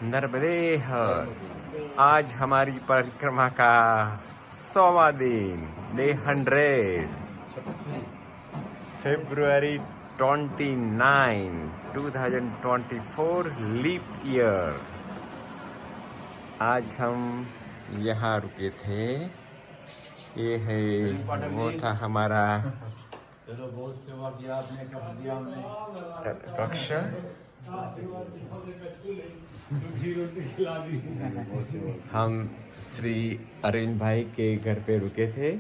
नर्मदे हर। आज हमारी परिक्रमा का 100वां दिन, डे 100, February 29, 2024 लीप ईयर। आज हम यहाँ रुके थे। ये है, वो था हमारा कक्षा। हम श्री अरविंद भाई के घर पे रुके थे।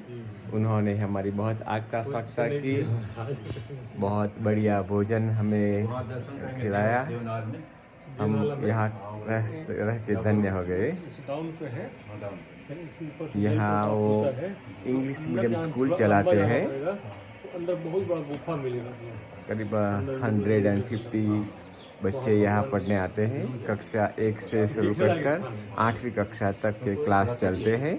उन्होंने हमारी बहुत आगता सागता की, बहुत बढ़िया भोजन हमें खिलाया। हम यहाँ रह के धन्य हो गए। यहाँ वो इंग्लिश मीडियम स्कूल चलाते हैं। अंदर बहुत बड़ा गुफा मिलेगा। करीब 150 बच्चे यहाँ पढ़ने आते हैं। कक्षा 1 से शुरू कर 8वीं कक्षा तक के क्लास चलते हैं।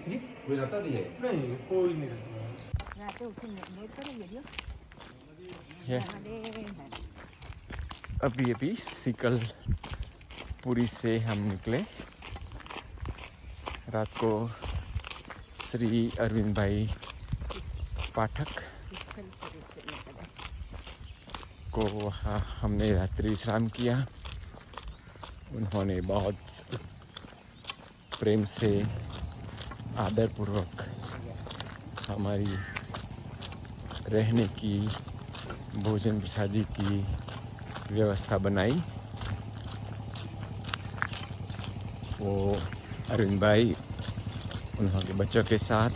अभी सिकलपुरी से हम निकले। रात को श्री अरविंद भाई पाठक को वहाँ हमने रात्रि विश्राम किया। उन्होंने बहुत प्रेम से आदरपूर्वक हमारी रहने की, भोजन प्रसादी की व्यवस्था बनाई। वो अरविंद भाई उन्होंने बच्चों के साथ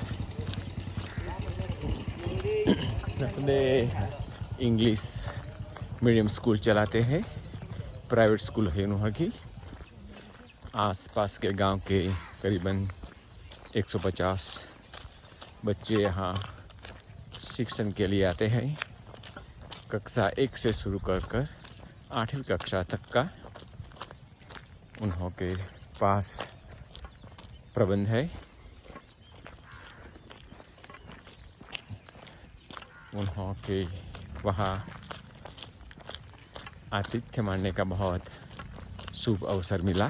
अपने इंग्लिश मीडियम स्कूल चलाते हैं। प्राइवेट स्कूल है उन्हों की। आसपास के गांव के करीबन 150 बच्चे यहाँ शिक्षण के लिए आते हैं। कक्षा 1 से शुरू कर 8वीं कक्षा तक का उन्हों के पास प्रबंध है। उन्हों के वहाँ आतिथ्य मानने का बहुत शुभ अवसर मिला।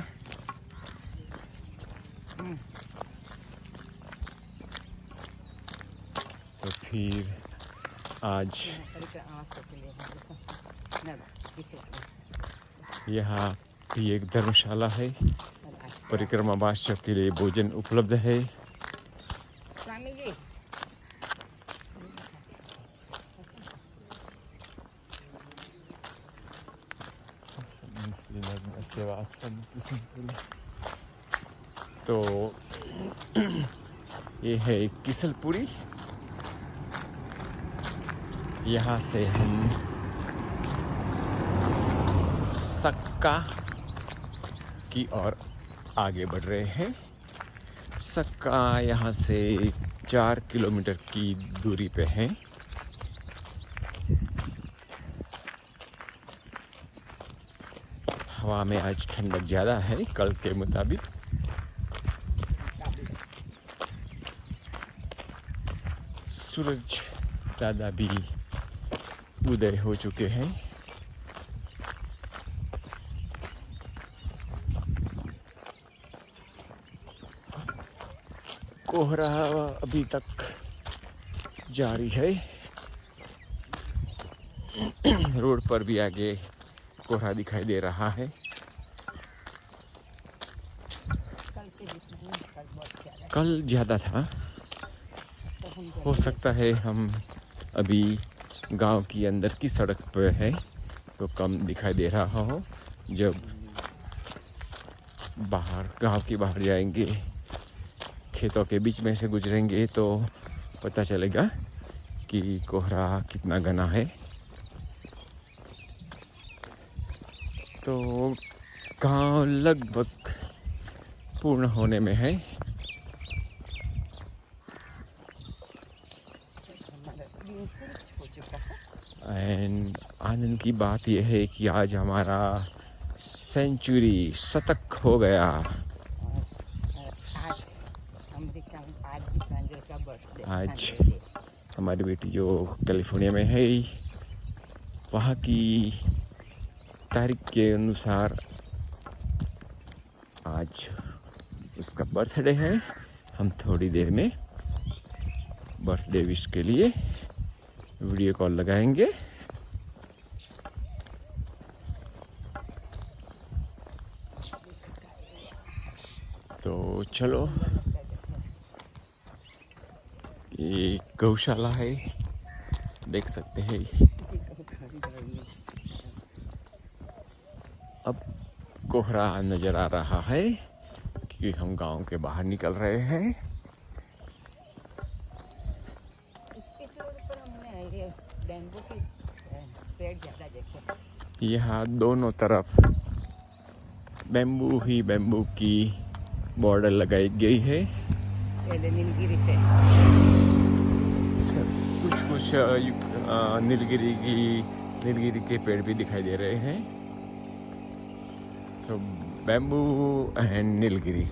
तो फिर आज यहाँ भी एक धर्मशाला है। परिक्रमा वासियों के लिए भोजन उपलब्ध है। तो ये है किसलपुरी। यहाँ से हम सक्का की ओर आगे बढ़ रहे हैं। सक्का यहाँ से 4 किलोमीटर की दूरी पे है। हवा में आज ठंडक ज़्यादा है कल के मुताबिक। सूरज दादा भी उदय हो चुके हैं। कोहरा अभी तक जारी है। रोड पर भी आगे कोहरा दिखाई दे रहा है। कल ज़्यादा था। हो सकता है हम अभी गांव की अंदर की सड़क पर है तो कम दिखाई दे रहा हो। जब बाहर गांव के बाहर जाएंगे, खेतों के बीच में से गुजरेंगे तो पता चलेगा कि कोहरा कितना घना है। तो गांव लगभग पूर्ण होने में है। एंड आनंद की बात यह है कि आज हमारा सेंचुरी शतक हो गया। आज हमारी बेटी जो कैलिफोर्निया में है, वहाँ की तारीख के अनुसार आज उसका बर्थडे है। हम थोड़ी देर में बर्थडे विश के लिए वीडियो कॉल लगाएंगे। तो चलो, ये गौशाला है, देख सकते हैं। अब कोहरा नज़र आ रहा है क्योंकि हम गांव के बाहर निकल रहे हैं। बैंबू के पेड़ ज़्यादा देखे। यहाँ दोनों तरफ बैम्बू ही बैम्बू की बॉर्डर लगाई गई है। नीलगिरी पे कुछ नीलगिरी के पेड़ भी दिखाई दे रहे हैं। सो बैम्बू एंड नीलगिरी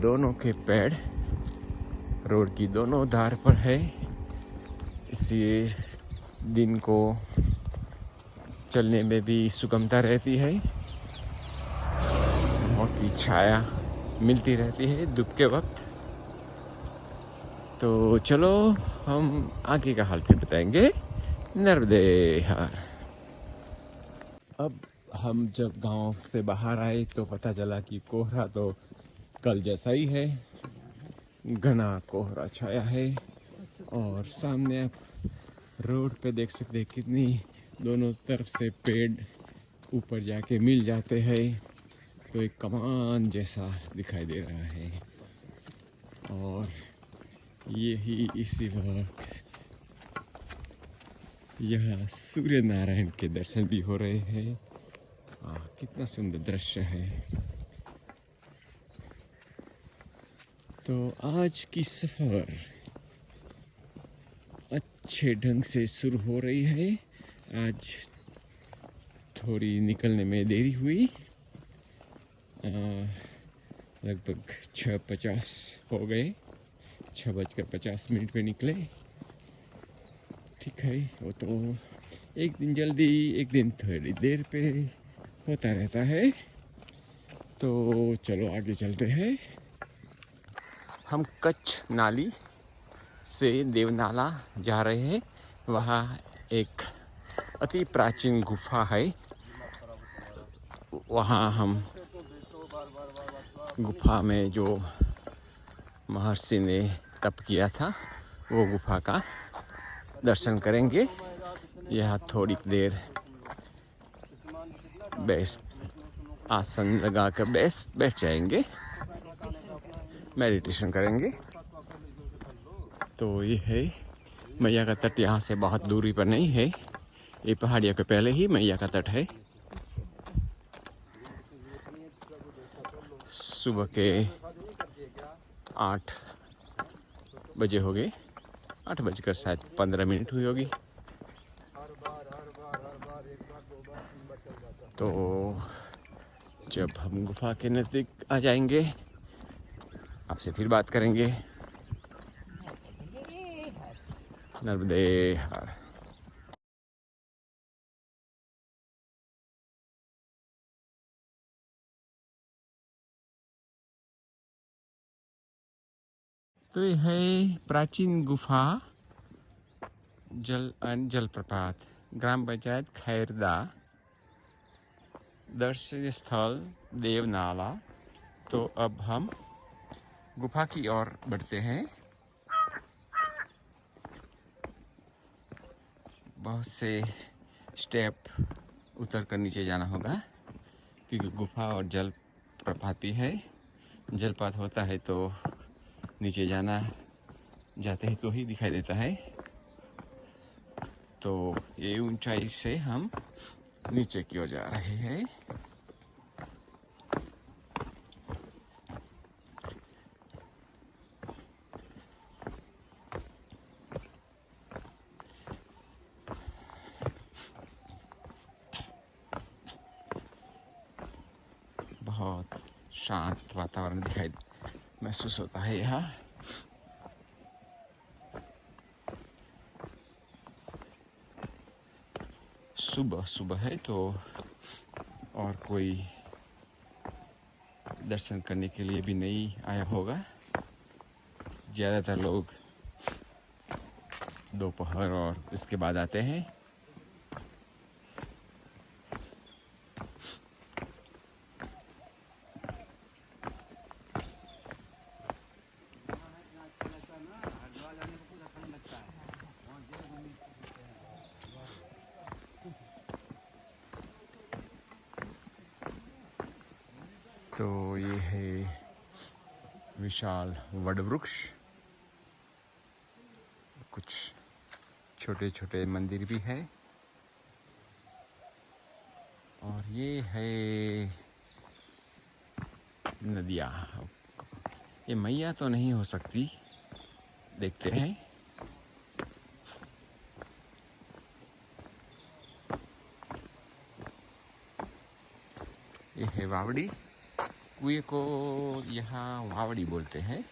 दोनों के पेड़ रोड की दोनों धार पर है। इसलिए दिन को चलने में भी सुगमता रहती है, बहुत ही छाया मिलती रहती है धूप के वक्त। तो चलो, हम आगे का हाल फिर बताएंगे नर्मदे हार। अब हम जब गांव से बाहर आए तो पता चला कि कोहरा तो कल जैसा ही है, घना कोहरा छाया है। और सामने आप रोड पे देख सकते हैं कितनी दोनों तरफ से पेड़ ऊपर जाके मिल जाते हैं, तो एक कमान जैसा दिखाई दे रहा है। और यही इसी वक्त यहाँ सूर्य नारायण के दर्शन भी हो रहे हैं। कितना सुंदर दृश्य है। तो आज की सफर अच्छे ढंग से शुरू हो रही है। आज थोड़ी निकलने में देरी हुई, लगभग 6:50 हो गए। 6:50 पे निकले। ठीक है, वो तो एक दिन जल्दी एक दिन थोड़ी देर पे होता रहता है। तो चलो आगे चलते हैं। हम कच्छ नाली से देवनाला जा रहे हैं। वहाँ एक अति प्राचीन गुफा है। वहाँ हम गुफा में जो महर्षि ने तप किया था वो गुफा का दर्शन करेंगे। यहाँ थोड़ी देर आसन लगा कर बैठ जाएंगे, मेडिटेशन करेंगे। तो ये है मैया का तट। यहाँ से बहुत दूरी पर नहीं है, ये पहाड़ियों के पहले ही मैया का तट है। सुबह के 8 बजे हो गए, 8 बजकर शायद 15 हुई होगी। तो जब हम गुफा के नज़दीक आ जाएंगे आपसे फिर बात करेंगे। नर्मदे हर। तो ये है प्राचीन गुफा जलप्रपात, ग्राम पंचायत खैरदा, दर्शनीय स्थल देवनाला। तो अब हम गुफा की ओर बढ़ते हैं। बहुत से स्टेप उतर कर नीचे जाना होगा क्योंकि गुफा और जलप्रपात भी है। जलपात होता है तो नीचे जाते ही तो ही दिखाई देता है। तो ये ऊंचाई से हम नीचे की ओर जा रहे हैं। बहुत शांत वातावरण महसूस होता है यहाँ। सुबह सुबह है तो और कोई दर्शन करने के लिए भी नहीं आया होगा। ज़्यादातर लोग दोपहर और उसके बाद आते हैं। तो ये है विशाल वटवृक्ष, कुछ छोटे छोटे मंदिर भी है, और ये है नदियाँ। ये मैया तो नहीं हो सकती, देखते हैं। ये है वावड़ी, कुएं को यहाँ वावड़ी बोलते हैं।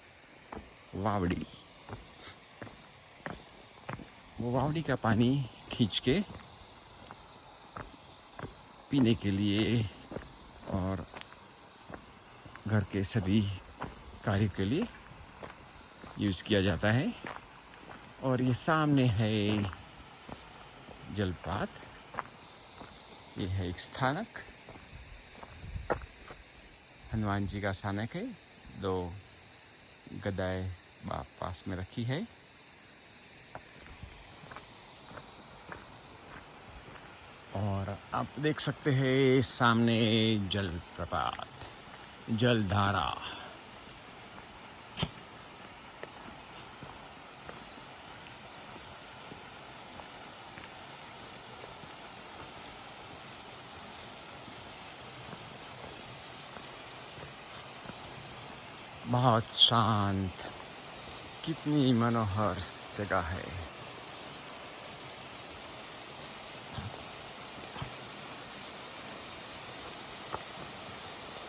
वावड़ी, वो वावड़ी का पानी खींच के पीने के लिए और घर के सभी कार्यों के लिए यूज़ किया जाता है। और ये सामने है जलपात, ये है एक स्थानक, हनुमान जी का स्थानक है। 2 गदाएं पास में रखी है। और आप देख सकते हैं सामने जलप्रपात, जलधारा। बहुत शांत, कितनी मनोहर जगह है।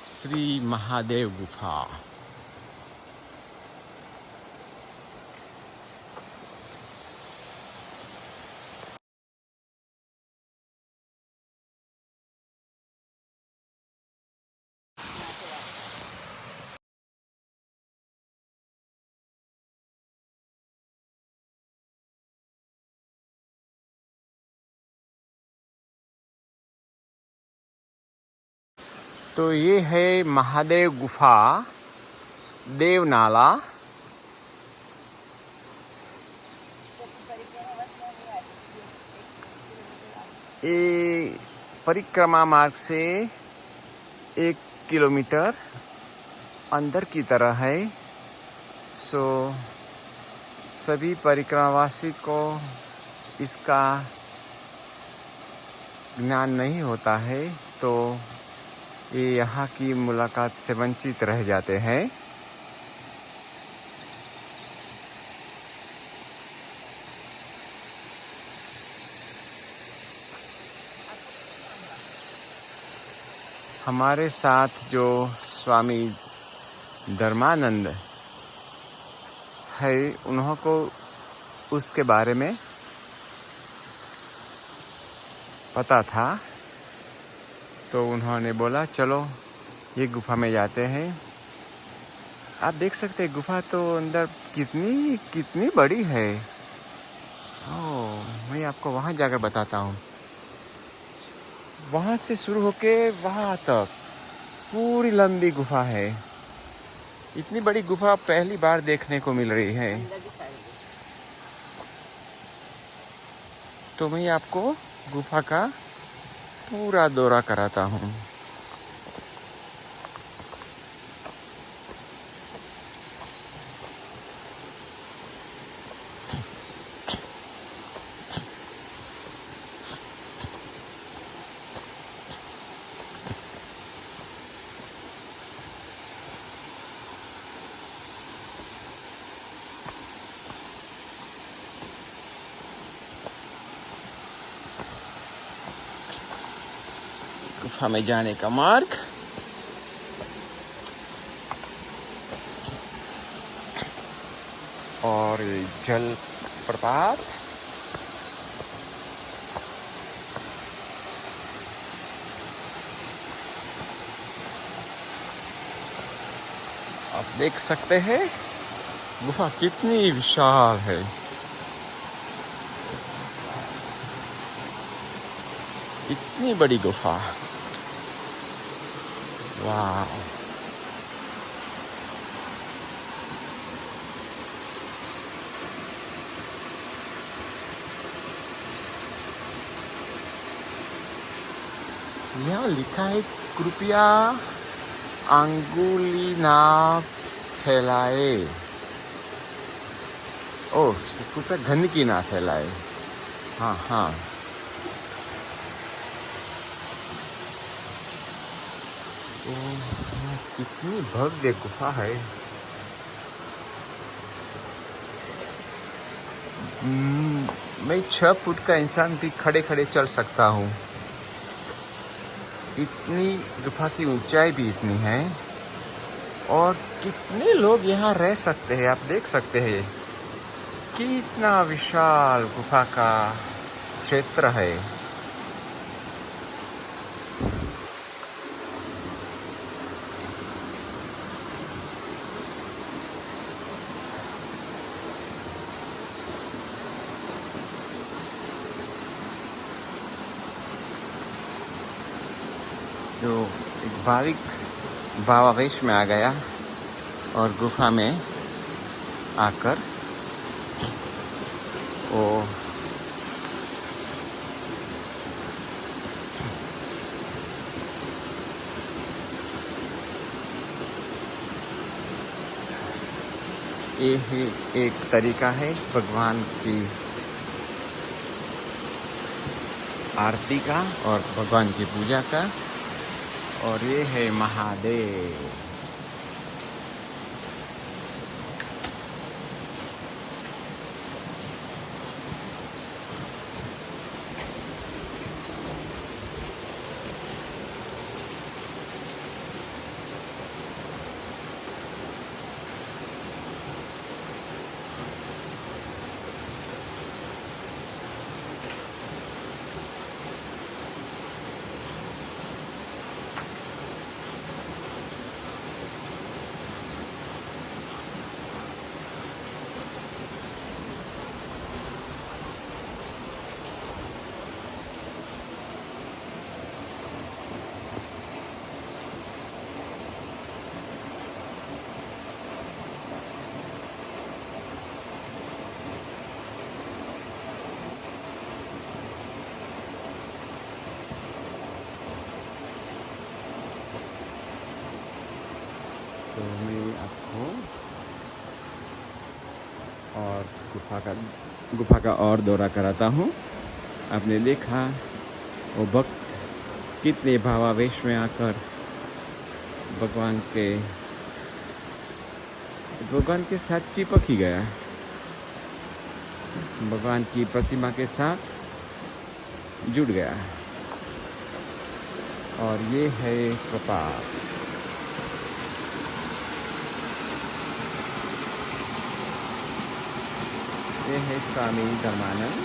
श्री महादेव गुफा। तो ये है महादेव गुफा, देवनाला। ये परिक्रमा मार्ग से 1 किलोमीटर अंदर की तरह है। सो सभी परिक्रमावासी को इसका ज्ञान नहीं होता है, तो ये यहाँ की मुलाकात से वंचित रह जाते हैं। हमारे साथ जो स्वामी धर्मानंद है, उन्हों को उसके बारे में पता था, तो उन्होंने बोला चलो ये गुफा में जाते हैं। आप देख सकते हैं गुफा तो अंदर कितनी बड़ी है। ओह, मैं आपको वहाँ जाकर बताता हूँ। वहाँ से शुरू होके वहाँ तक पूरी लंबी गुफा है। इतनी बड़ी गुफा पहली बार देखने को मिल रही है। तो मैं आपको गुफा का पूरा दौरा कराता हूँ। गुफा में जाने का मार्ग। और जल प्रपात। आप देख सकते हैं गुफा कितनी विशाल है। इतनी बड़ी गुफा, वाह। यहाँ लिखा है कृपया अंगुली ना फैलाए। ओह, कृपया गंदगी ना फैलाए। हाँ हाँ, कितनी भव्य गुफा है। मैं 6 फुट का इंसान भी खड़े खड़े चल सकता हूँ। इतनी गुफा की ऊंचाई भी इतनी है, और कितने लोग यहाँ रह सकते हैं आप देख सकते हैं। कितना विशाल गुफा का क्षेत्र है। जो एक बारीक भावावेश में आ गया और गुफा में आकर वो ये ही एक तरीका है भगवान की आरती का और भगवान की पूजा का। और ये है महादेव। तो मैं आपको और गुफा का और दौरा कराता हूँ। आपने देखा वो भक्त कितने भावावेश में आकर भगवान के साथ चिपक ही गया, भगवान की प्रतिमा के साथ जुड़ गया। और ये है प्रपात। ये है स्वामी धर्मानंद।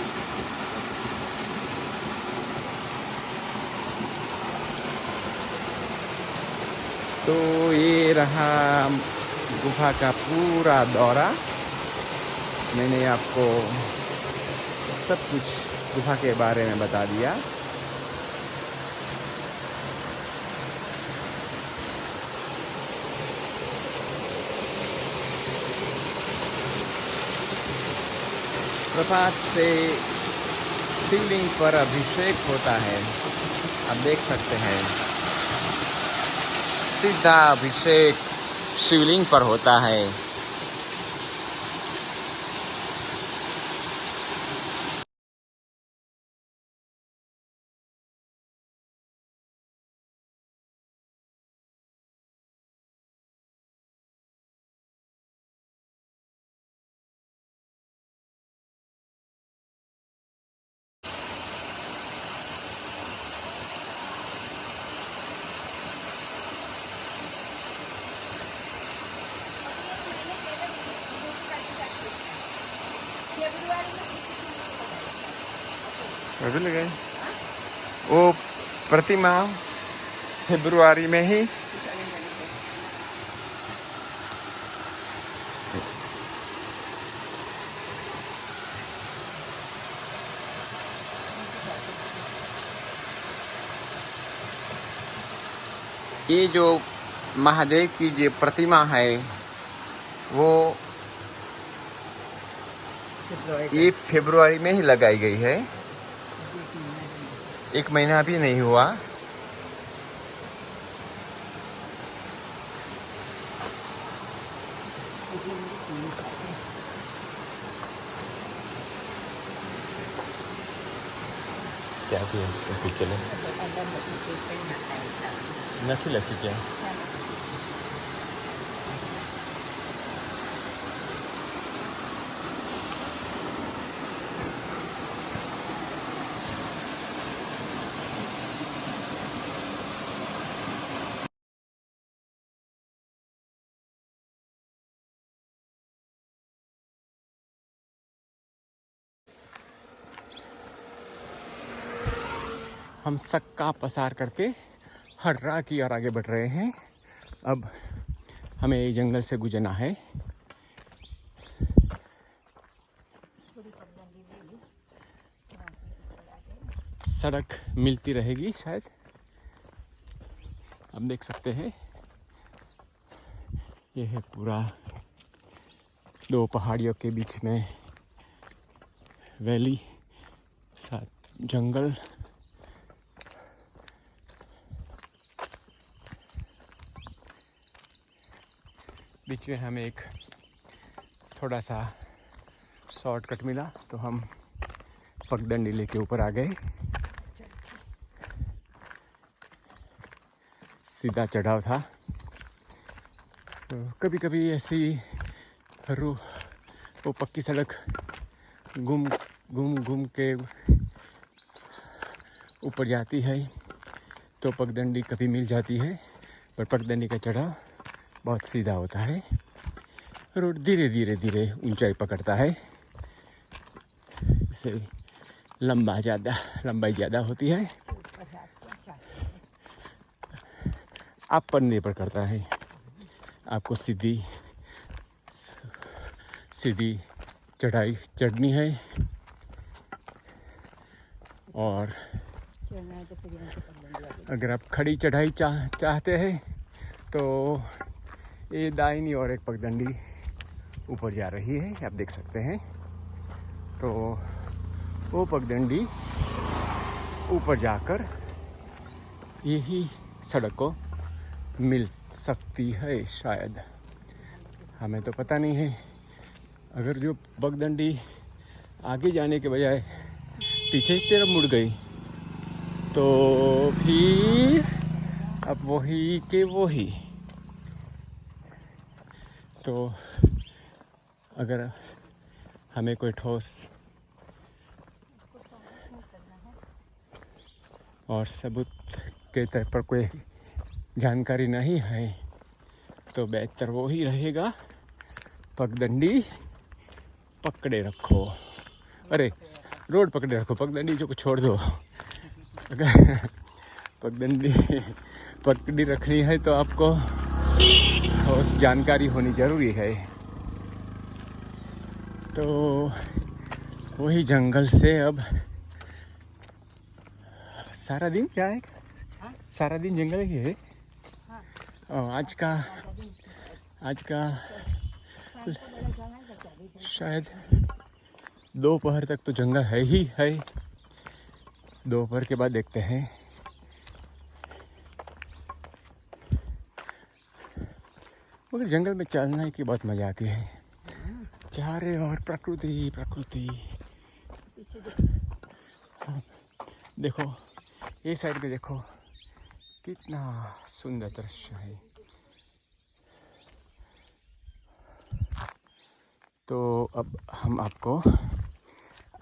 तो ये रहा गुफा का पूरा दौरा। मैंने आपको सब कुछ गुफा के बारे में बता दिया। प्रपात से शिवलिंग पर अभिषेक होता है, आप देख सकते हैं। सीधा अभिषेक शिवलिंग पर होता है। गए वो प्रतिमा फरवरी में ही ये जो महादेव की जो प्रतिमा है वो ये फरवरी में ही लगाई गई है, 1 महीना भी नहीं हुआ। क्या चले નથી લખી क्या हम सक्का पसार करके हर्रा की ओर आगे बढ़ रहे हैं। अब हमें ये जंगल से गुजरना है। सड़क मिलती रहेगी शायद। अब देख सकते हैं ये है पूरा 2 पहाड़ियों के बीच में वैली, साथ जंगल। बीच में हमें एक थोड़ा सा शॉर्टकट मिला तो हम पगडंडी लेके ऊपर आ गए। सीधा चढ़ाव था। कभी कभी ऐसी वो पक्की सड़क घूम के ऊपर जाती है तो पगडंडी कभी मिल जाती है, पर पगडंडी का चढ़ाव बहुत सीधा होता है। रोड धीरे धीरे ऊंचाई पकड़ता है, इससे लंबाई ज़्यादा होती है। आप पर निर्भर करता है, आपको सीधी चढ़ाई चढ़नी है और अगर आप खड़ी चढ़ाई चाहते हैं तो ये दाहिनी और एक पगडंडी ऊपर जा रही है, आप देख सकते हैं। तो वो पगडंडी ऊपर जाकर यही सड़क को मिल सकती है शायद, हमें तो पता नहीं है। अगर जो पगडंडी आगे जाने के बजाय पीछे की तरफ मुड़ गई तो फिर अब वही के वही। तो अगर हमें कोई ठोस और सबूत के तौर पर कोई जानकारी नहीं है तो बेहतर वो ही रहेगा, पगडंडी पकड़े रखो। अरे रोड पकड़े रखो, पगडंडी जो को छोड़ दो। अगर पगडंडी पकड़ी रखनी है तो आपको उस जानकारी होनी ज़रूरी है। तो वही जंगल से अब सारा दिन जाएगा, सारा दिन जंगल ही है। आज का शायद दोपहर तक तो जंगल है ही है। दोपहर के बाद देखते हैं। मगर जंगल में चलने की बहुत मज़ा आती है, चारे और प्रकृति। देखो ये साइड में देखो कितना सुंदर दृश्य है। तो अब हम आपको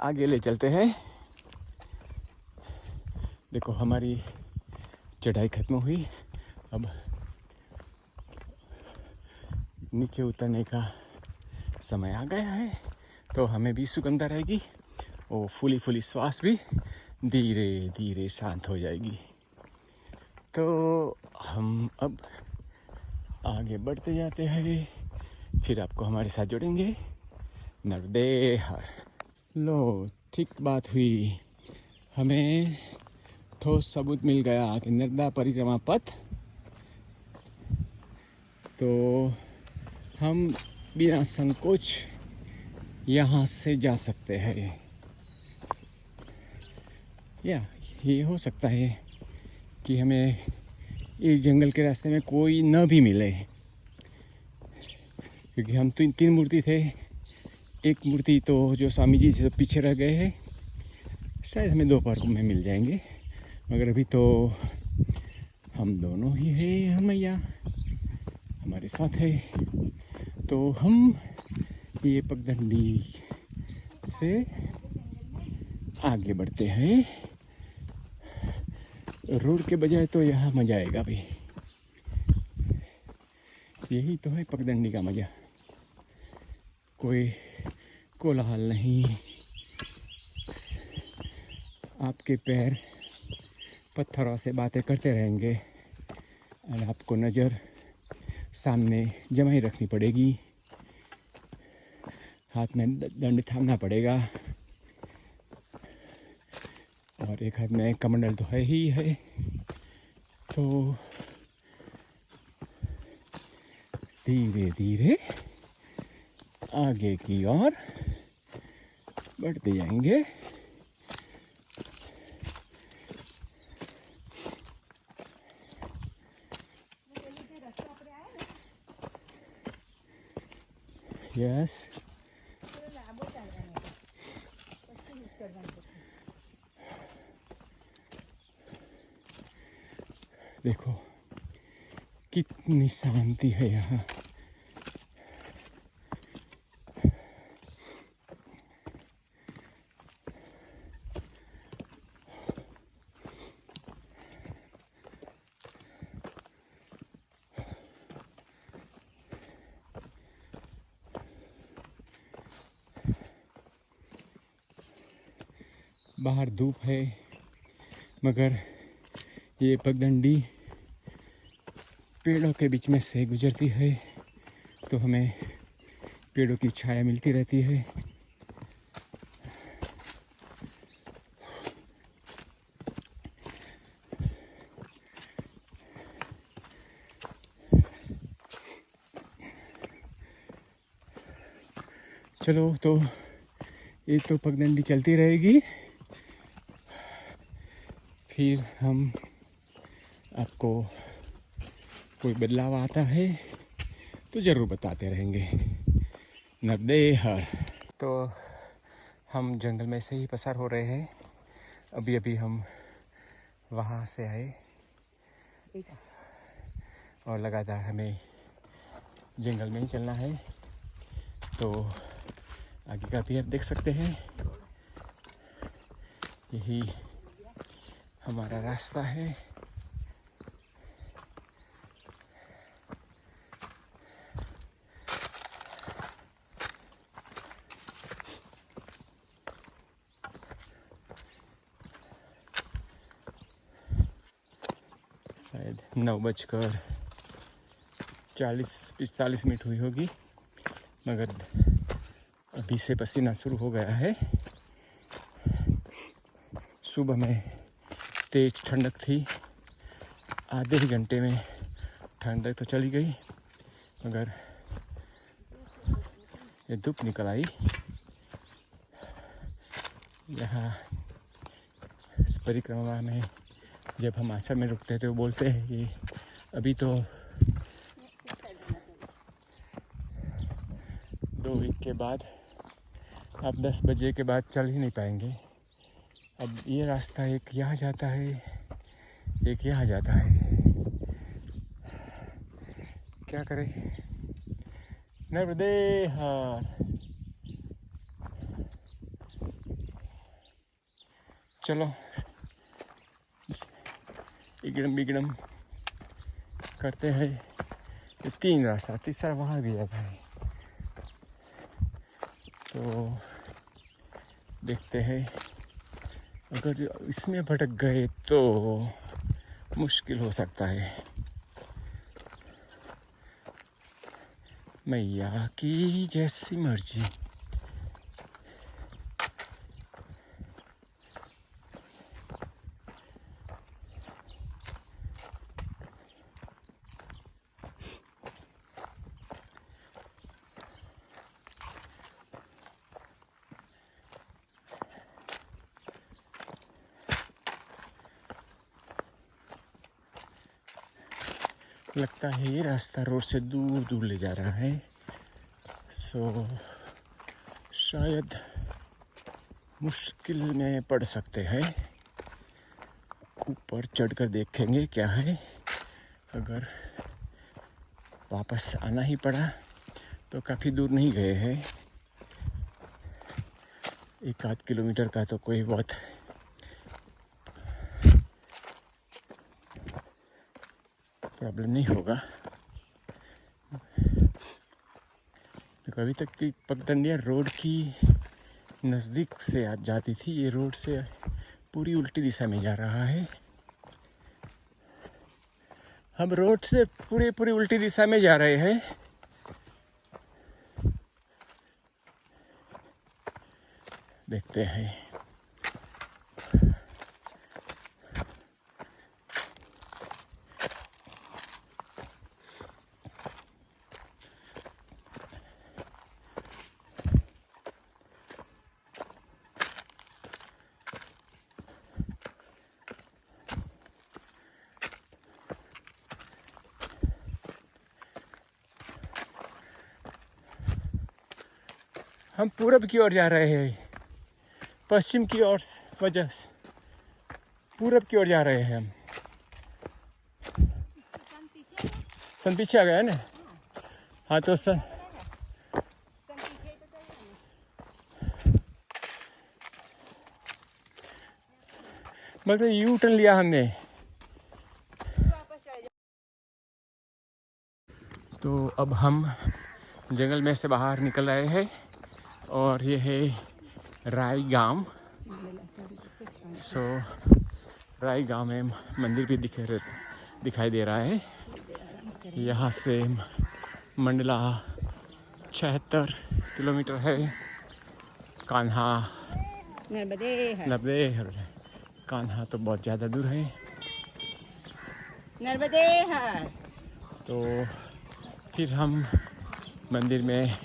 आगे ले चलते हैं। देखो हमारी चढ़ाई खत्म हुई, अब नीचे उतरने का समय आ गया है। तो हमें भी सुगंधा रहेगी और फूली श्वास भी धीरे धीरे शांत हो जाएगी। तो हम अब आगे बढ़ते जाते हैं, फिर आपको हमारे साथ जोड़ेंगे। नर्मदे हर। लो ठीक बात हुई, हमें ठोस सबूत मिल गया कि नर्मदा परिक्रमा पथ तो हम बिना संकोच यहाँ से जा सकते हैं। या ये हो सकता है कि हमें इस जंगल के रास्ते में कोई न भी मिले, क्योंकि हम तीन मूर्ति थे। एक मूर्ति तो जो स्वामी जी से पीछे रह गए हैं, शायद हमें दोपहर में मिल जाएंगे, मगर अभी तो हम दोनों ही हैं। हम मैया हमारे साथ है, तो हम ये पगडंडी से आगे बढ़ते हैं। रोड के बजाय तो यहाँ मज़ा आएगा अभी। यही तो है पगडंडी का मज़ा, कोई कोलाहल नहीं, आपके पैर पत्थरों से बातें करते रहेंगे और आपको नज़र सामने जमाई रखनी पड़ेगी, हाथ में दंड थामना पड़ेगा, और एक हाथ में कमंडल तो है ही है। तो धीरे धीरे आगे की ओर बढ़ते जाएंगे। यस, देखो कितनी शांति है यहाँ। बाहर धूप है, मगर ये पगडंडी पेड़ों के बीच में से गुजरती है, तो हमें पेड़ों की छाया मिलती रहती है। चलो, तो ये तो पगडंडी चलती रहेगी, फिर हम आपको कोई बदलाव आता है तो ज़रूर बताते रहेंगे। नर्मदे हर। तो हम जंगल में से ही पसार हो रहे हैं। अभी अभी हम वहाँ से आए और लगातार हमें जंगल में ही चलना है। तो आगे का भी आप देख सकते हैं, यही हमारा रास्ता है। शायद 9:40-45 हुई होगी, मगर अभी से पसीना शुरू हो गया है। सुबह में तेज ठंडक थी, आधे ही घंटे में ठंडक तो चली गई, मगर ये धूप निकल आई। यहाँ इस परिक्रमा में जब हम आश्रम में रुकते हैं तो बोलते हैं कि अभी तो 2 वीक के बाद आप 10 बजे के बाद चल ही नहीं पाएंगे। अब ये रास्ता एक यहाँ जाता है, एक यहाँ जाता है, क्या करें। नर्मदे हर। चलो, इगड़म बिगड़म करते हैं। ये 3 रास्ता, तीसरा वहाँ भी जाता है, तो देखते हैं। अगर इसमें भटक गए तो मुश्किल हो सकता है। मैया की जैसी मर्जी। लगता है ये रास्ता रोड से दूर दूर ले जा रहा है। सो शायद मुश्किल में पड़ सकते हैं। ऊपर चढ़कर देखेंगे क्या है। अगर वापस आना ही पड़ा तो काफ़ी दूर नहीं गए हैं, 1-8 किलोमीटर का तो कोई बहुत प्रॉब्लम नहीं होगा। तो कभी तक की पगडंडिया रोड की नज़दीक से आ जाती थी, ये रोड से पूरी उल्टी दिशा में जा रहा है। हम रोड से पूरी उल्टी दिशा में जा रहे हैं। देखते हैं। हम पूरब की ओर जा रहे हैं, पश्चिम की ओर वजह से पूरब की ओर जा रहे हैं हम। सन पीछे आ गया है ना। हाँ तो सन मतलब यू टर्न लिया हमने। तो अब हम जंगल में से बाहर निकल रहे हैं और ये है राई गांव। सो राई गांव में मंदिर भी दिखाई दे रहा है। यहाँ से मंडला 76 किलोमीटर है। कान्हा नर्मदे कान्हा तो बहुत ज़्यादा दूर है। नर्मदे हर। तो फिर हम मंदिर में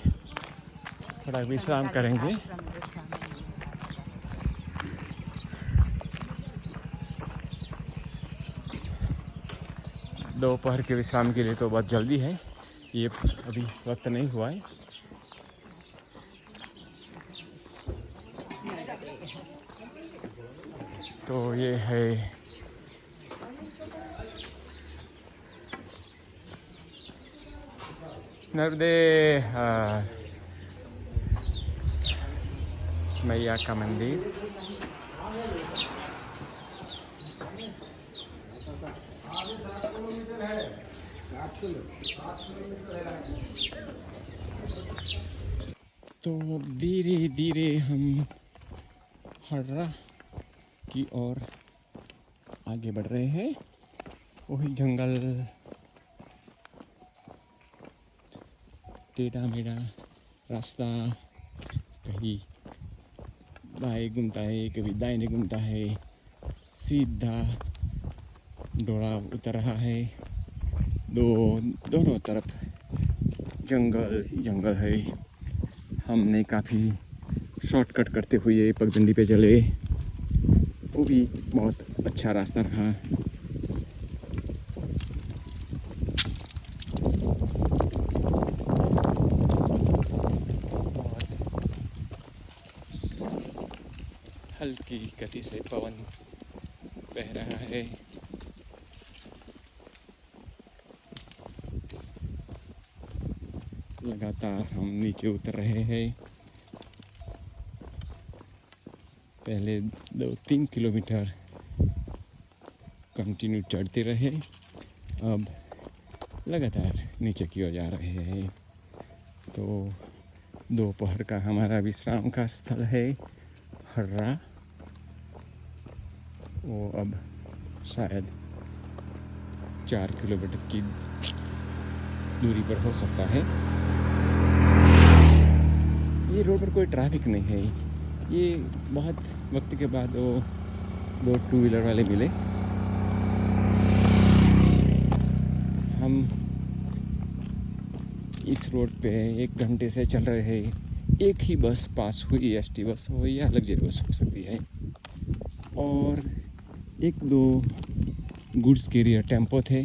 थोड़ा विश्राम करेंगे। दोपहर के विश्राम के लिए तो बहुत जल्दी है, ये अभी वक्त नहीं हुआ है। तो ये है नर्मदे मैया का मंदिर। तो धीरे धीरे हम हर्रा की ओर आगे बढ़ रहे हैं। वही जंगल, टेढ़ा मेढ़ा रास्ता, कहीं बाएं घूमता है, कभी दाहिने घूमता है, सीधा डोरा उतर रहा है। दोनों तरफ जंगल जंगल है। हमने काफ़ी शॉर्टकट करते हुए पगडंडी पे चले, वो भी बहुत अच्छा रास्ता रहा। हल्की गति से पवन बह रहा है। लगातार हम नीचे उतर रहे हैं। पहले 2-3 किलोमीटर कंटिन्यू चढ़ते रहे, अब लगातार नीचे की ओर जा रहे हैं। तो दोपहर का हमारा विश्राम का स्थल है हर्रा। वो अब शायद 4 किलोमीटर की दूरी पर हो सकता है। ये रोड पर कोई ट्रैफिक नहीं है। ये बहुत वक्त के बाद वो 2 टू व्हीलर वाले मिले। हम इस रोड पे 1 घंटे से चल रहे हैं। एक ही बस पास हुई, एसटी बस हो या लग्जरी बस हो सकती है, और 1-2 गुड्स कैरियर टेम्पो थे।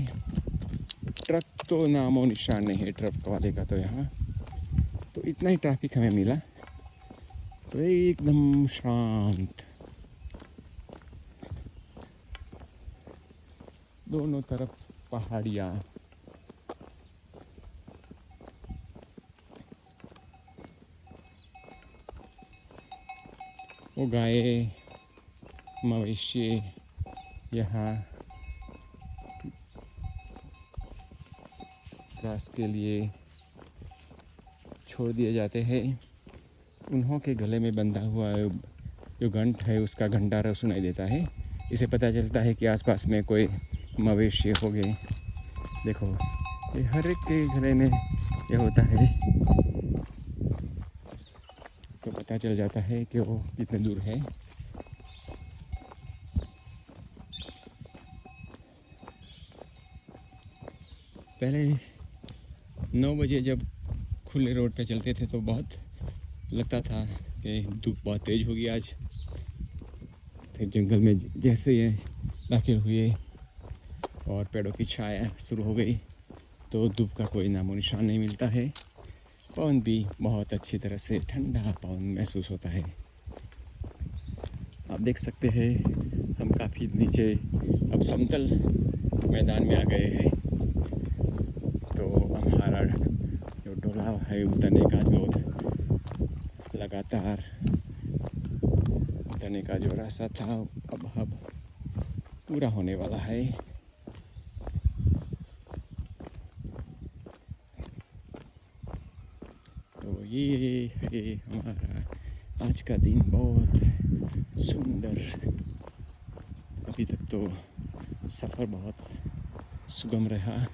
ट्रक तो नामो निशान नहीं है ट्रक वाले का तो यहाँ तो इतना ही ट्रैफिक हमें मिला तो एकदम शांत दोनों तरफ पहाड़ियाँ वो गाय मवेशी यहाँ घास के लिए छोड़ दिए जाते हैं। उन्हों के गले में बंधा हुआ जो घंट है उसका घंटारा सुनाई देता है। इसे पता चलता है कि आसपास में कोई मवेशी हो गए। देखो ये हर एक के गले में ये होता है तो पता चल जाता है कि वो कितने दूर है। पहले 9 बजे जब खुले रोड पे चलते थे तो बहुत लगता था कि धूप बहुत तेज़ होगी आज। फिर जंगल में जैसे ये दाखिल हुए और पेड़ों की छाया शुरू हो गई तो धूप का कोई नामो निशान नहीं मिलता है। पवन भी बहुत अच्छी तरह से ठंडा पवन महसूस होता है। आप देख सकते हैं हम काफ़ी नीचे अब समतल मैदान में आ गए हैं तो हमारा जो डोला है उतरने का जो लगातार उतरने का जो रास्ता था अब पूरा होने वाला है। तो ये है हमारा आज का दिन बहुत सुंदर। अभी तक तो सफ़र बहुत सुगम रहा।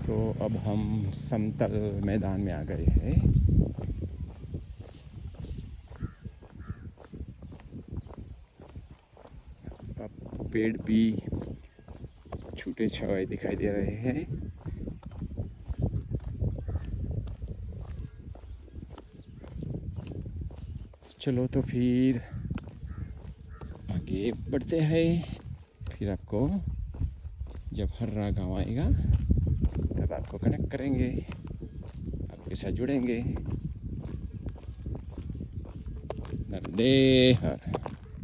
तो अब हम समतल मैदान में आ गए हैं। अब पेड़ भी छूटे छाए दिखाई दे रहे हैं। चलो तो फिर आगे बढ़ते हैं। फिर आपको जब हर्रा गाँव आएगा तब आपको कनेक्ट करेंगे, आपके साथ जुड़ेंगे। नरदेहर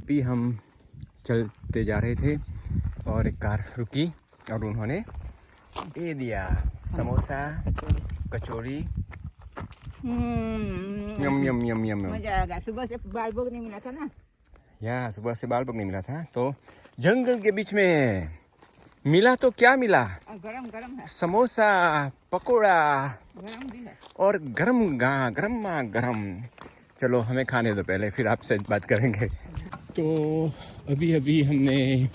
भी हम चलते जा रहे थे और एक कार रुकी और उन्होंने दे दिया समोसा कचौड़ी। यम यम यम यम। मजा आ गया। सुबह से बाल भोग नहीं मिला था ना। यहाँ सुबह से बाल भोग नहीं मिला था तो जंगल के बीच में मिला तो क्या मिला? गरम गरम है। समोसा पकोड़ा गरम भी है और गरम। चलो हमें खाने दो पहले फिर आपसे बात करेंगे। तो अभी हमने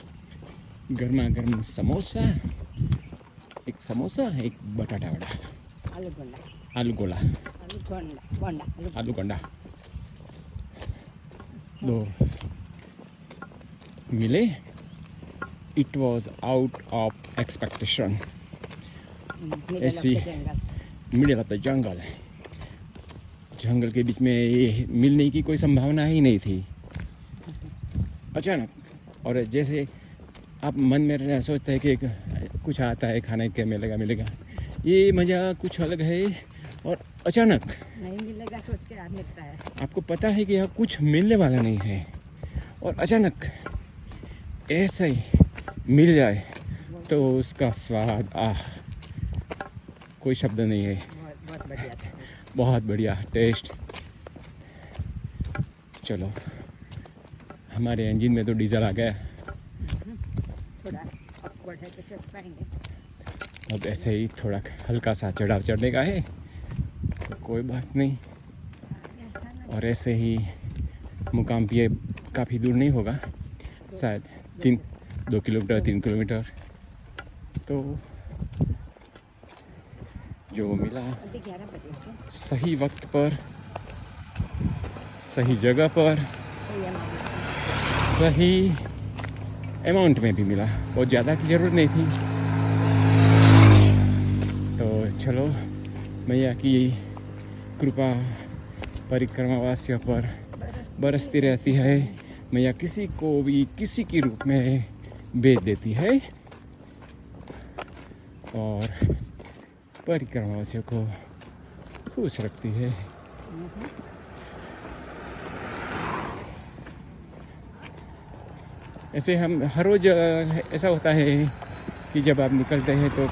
गर्मा समोसा, एक समोसा एक बटाटा वड़ा, आलू गोला आलू गोंडा दो मिले। It was out of expectation. ऐसी मिडिल ऑफ द जंगल के बीच में ये मिलने की कोई संभावना ही नहीं थी। अचानक और जैसे आप मन में सोचते हैं कि कुछ आता है खाने के मिलेगा ये मज़ा कुछ अलग है और अचानक नहीं मिलेगा सोच के आज मिलता है। आपको पता है कि यहाँ कुछ मिलने वाला नहीं है और अचानक ऐसा ही मिल जाए तो उसका स्वाद कोई शब्द नहीं है। बहुत बढ़िया था। बहुत बढ़िया टेस्ट। चलो हमारे इंजन में तो डीजल आ गया। थोड़ा awkward है तो चढ़ पाएंगे। अब ऐसे ही थोड़ा हल्का सा चढ़ाव चढ़ने का है तो कोई बात नहीं। और ऐसे ही मुकाम पे काफ़ी दूर नहीं होगा, शायद 2 किलोमीटर 3 किलोमीटर। तो जो मिला अभी 11 बजे सही वक्त पर सही जगह पर सही अमाउंट में भी मिला। बहुत ज़्यादा की ज़रूरत नहीं थी। तो चलो, मैया की कृपा परिक्रमावासियों पर बरसती रहती है। मैया किसी को भी किसी के रूप में भेज देती है और परिक्रमावासियों को खुश रखती है। ऐसे हम हर रोज़ ऐसा होता है कि जब आप निकलते हैं तो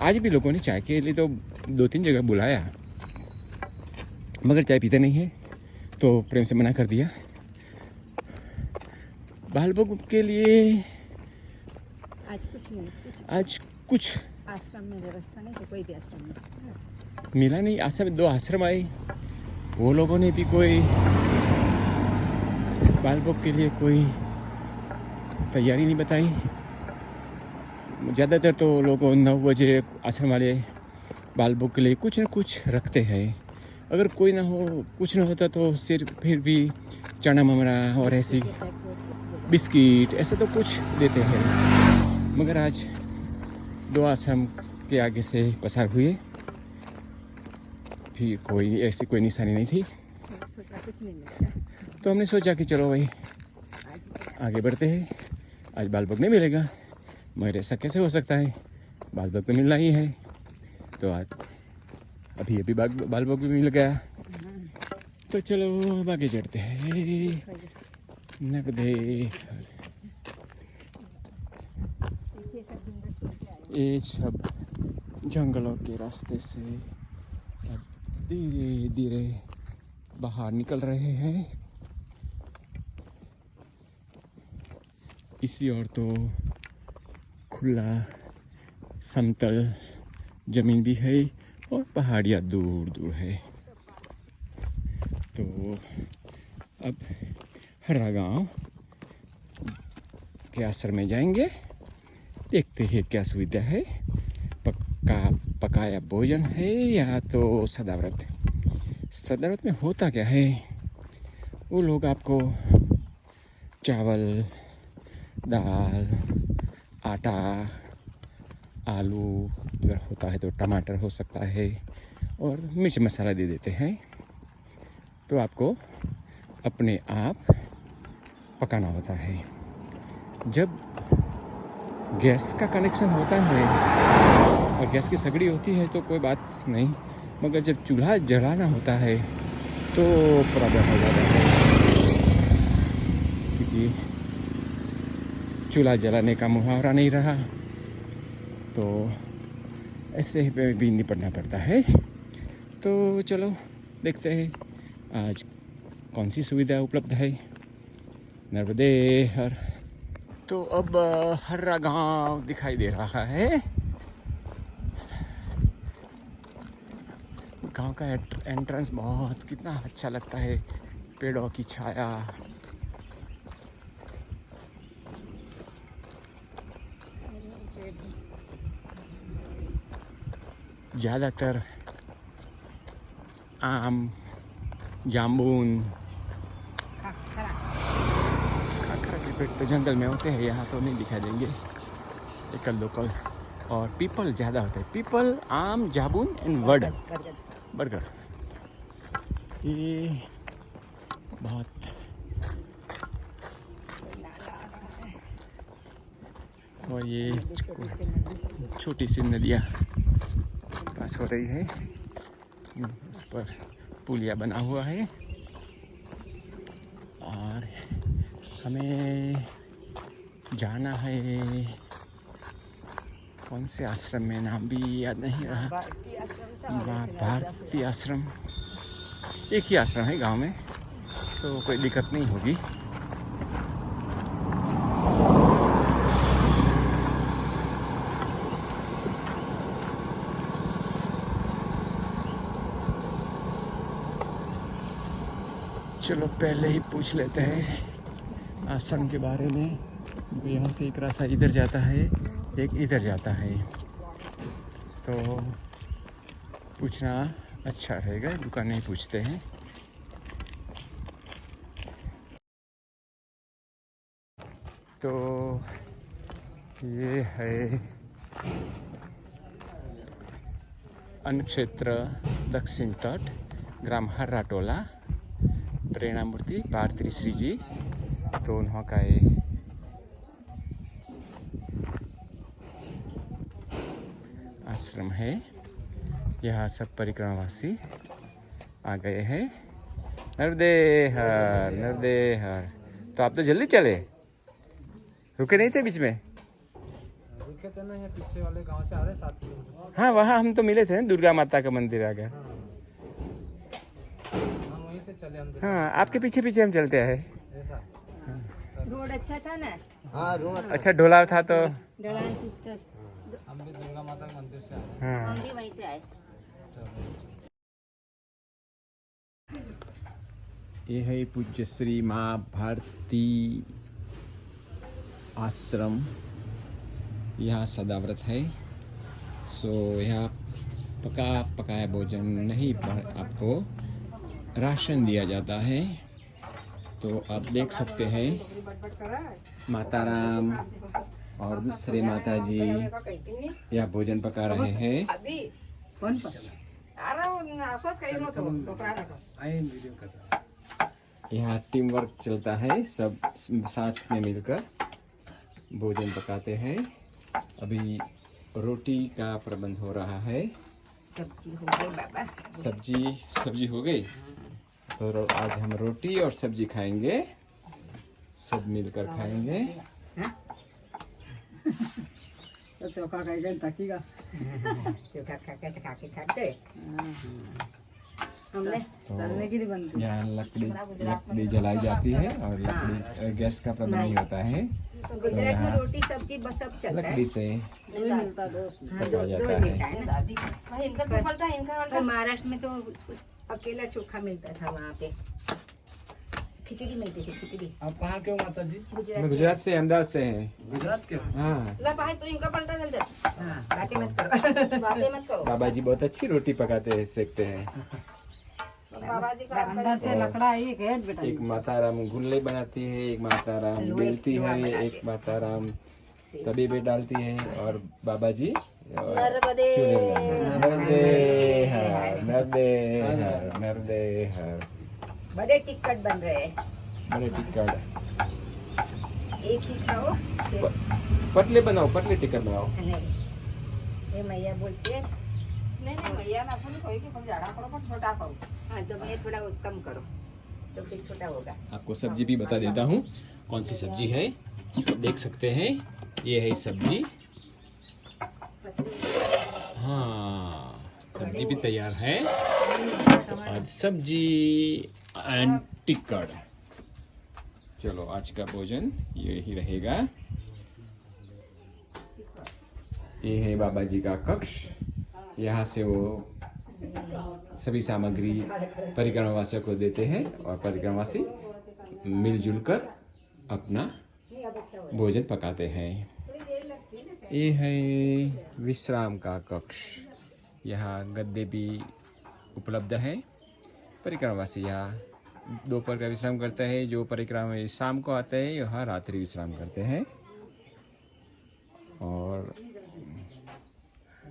आज भी लोगों ने चाय के लिए तो 2-3 जगह बुलाया, मगर चाय पीते नहीं है तो प्रेम से मना कर दिया। बालभोग के लिए आज कुछ नहीं, आज कुछ आश्रम में व्यवस्था नहीं थी, कोई भी आश्रम में मिला नहीं। आश्रम 2 आश्रम आए, वो लोगों ने भी कोई बालभोग के लिए कोई तैयारी नहीं बताई। ज़्यादातर तो लोग 9 बजे आश्रम वाले बालभोग के लिए कुछ न कुछ रखते हैं। अगर कोई ना हो, कुछ ना होता तो सिर्फ फिर भी चना ममरा और ऐसी बिस्किट ऐसा तो कुछ देते हैं। मगर आज 2 आश्रम के आगे से पसार हुए, फिर कोई ऐसी कोई निशानी नहीं थी, सोचा कुछ नहीं मिलेगा। तो हमने सोचा कि चलो भाई आगे बढ़ते हैं। आज बालभोग नहीं मिलेगा, मगर ऐसा कैसे हो सकता है, बालभोग तो मिलना ही है। तो आज अभी बालभोग भी मिल गया, तो चलो अब आगे चढ़ते हैं। नगदे ये सब जंगलों के रास्ते से अब धीरे धीरे बाहर निकल रहे हैं। इसी ओर तो खुला समतल जमीन भी है और पहाड़ियाँ दूर दूर है। तो अब हर्रा गांव के आश्रम में जाएंगे, देखते हैं क्या सुविधा है, पकाया भोजन है या तो सदाव्रत। सदाव्रत में होता क्या है, वो लोग आपको चावल, दाल, आटा, आलू, अगर होता है तो टमाटर हो सकता है, और मिर्च मसाला दे देते हैं। तो आपको अपने आप पकाना होता है। जब गैस का कनेक्शन होता है और गैस की सगड़ी होती है तो कोई बात नहीं, मगर जब चूल्हा जलाना होता है तो प्रॉब्लम हो जाता है, क्योंकि चूल्हा जलाने का मुहावरा नहीं रहा, तो ऐसे पे भी निपटना पड़ता है। तो चलो देखते हैं आज कौन सी सुविधा उपलब्ध है। नर्मदे हर। तो अब हर्रा गांव दिखाई दे रहा है। गांव का एंट्रेंस बहुत कितना अच्छा लगता है, पेड़ों की छाया। ज़्यादातर आम, जामुन, खाखरा के पेड़ तो जंगल में होते हैं, यहाँ तो नहीं दिखाई देंगे, एकल लोकल। और पीपल ज़्यादा होता है, पीपल, आम, जामुन एंड बरगद। ये बहुत और ये छोटी सी नदियाँ पास हो रही है, उस पर पुलिया बना हुआ है। और हमें जाना है कौन से आश्रम में, नाम भी याद नहीं रहा, भारती आश्रम। एक ही आश्रम है गांव में, तो कोई दिक्कत नहीं होगी। चलो पहले ही पूछ लेते हैं आश्रम के बारे में। यहाँ से एक रास्ता इधर जाता है, एक इधर जाता है, तो पूछना अच्छा रहेगा, दुकान नहीं पूछते हैं। तो ये है अन्न क्षेत्र दक्षिण तट ग्राम हर्राटोला प्रेरणा मूर्ति भारती श्री जी। तो उन्हों का ये आश्रम है। यहाँ सब परिक्रमावासी आ गए हैं। नर्मदे हर नर्मदे हर। तो आप तो जल्दी चले, रुके नहीं थे बीच में? रुके थे ना, यहाँ पीछे वाले गांव से आ रहे 7 किलोमीटर। हाँ वहाँ हम तो मिले थे ना, दुर्गा माता का मंदिर आ गया। हम वहीं से चले अंदर। हाँ आपके पीछे पीछे हम चलते हैं। ऐसा रोड अच्छा था ना। हाँ रूम अच्छा ढोला था तो। डरान की हम भी दुर्गा माता के मंदिर से आए। हाँ हम भी वहीं से आए। ये है पूज्य श्री माँ भारती आश्रम। यहाँ सदाव्रत है। सो यहाँ पकाया भोजन नहीं, आपको राशन दिया जाता है। तो आप देख सकते हैं माता राम और दूसरे माता जी यहाँ भोजन पका रहे हैं। यहाँ टीम वर्क चलता है, सब साथ में मिलकर भोजन पकाते हैं। अभी रोटी का प्रबंध हो रहा है। सब्जी हो गई बाबा। सब्जी हो गई। तो आज हम रोटी और सब्जी खाएंगे, सब मिलकर खाएंगे। तो चोखा खाएगा ताकीगा। चोखा खाते हमने चलने के लिए बनती। यहाँ लकड़ी जलाई जाती है और लकड़ी गैस का प्रबंध नहीं होता है। गुजरात में रोटी सब्जी बस सब चलता है। लकड़ी से मिलता पकाया जाता है। तो महाराष्ट्र में तो अकेला चोखा मिलता था, वहाँ पे खिचड़ी मिलती थी। खिचड़ी। आप कहाँ के हो माता जी? मैं गुजरात से, अहमदाबाद से हैं। गुजरात के? हाँ तो इनका पलटा जल्दी। हाँ बातें मत करो। बातें मत करो। बाबा जी बहुत अच्छी रोटी पकाते हैं, सेकते हैं। बाबा जी का अंदर से लकड़ा एक है बेटा। एक माता राम गुल्ले बनाती है, एक माता राम बेलती है, एक माता राम तवे पे डालती है और बाबा जी नर्मदे नर्मदे हर नर्मदे हर नर्मदे हर। बड़े टिकट बन रहे हैं। बड़े टिक्कड़ एक ही खाओ। पतले बनाओ, पतले टिक्कड़ बनाओ। नहीं ये मैया बोलती है नहीं भैया ना सुन कोई कि तुम जाड़ा करो पर छोटा करो। हाँ तो मैं थोड़ा कम करो तो फिर छोटा होगा। आपको सब्जी भी बता देता हूँ कौन सी सब्जी है। देख सकते हैं ये है सब्जी। हाँ सब्जी भी तैयार है। आज सब्जी एंड टिक्कड़। चलो आज का भोजन यही रहेगा। ये है बाबा जी का कक्ष। यहाँ से वो सभी सामग्री परिक्रमावासियों को देते हैं और परिक्रमावासी मिलजुल कर अपना भोजन पकाते हैं। ये है विश्राम का कक्ष। यहाँ गद्दे भी उपलब्ध है। परिक्रमावासी यहाँ दोपहर का विश्राम करते हैं। जो परिक्रमा शाम को आते हैं यहाँ रात्रि विश्राम करते हैं। और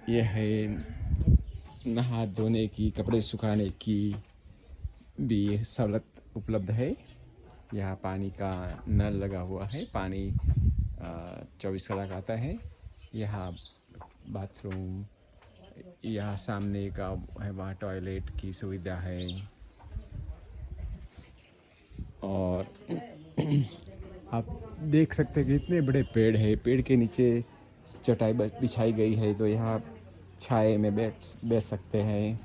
यह है नहा धोने की, कपड़े सुखाने की भी सहूलत उपलब्ध है। यहाँ पानी का नल लगा हुआ है, पानी 24 घंटा आता है। यहाँ बाथरूम, यहाँ सामने का है वहाँ टॉयलेट की सुविधा है। और आप देख सकते हैं कि इतने बड़े पेड़ है, पेड़ के नीचे चटाई बिछाई गई है तो यहाँ छाए में बैठ सकते हैं।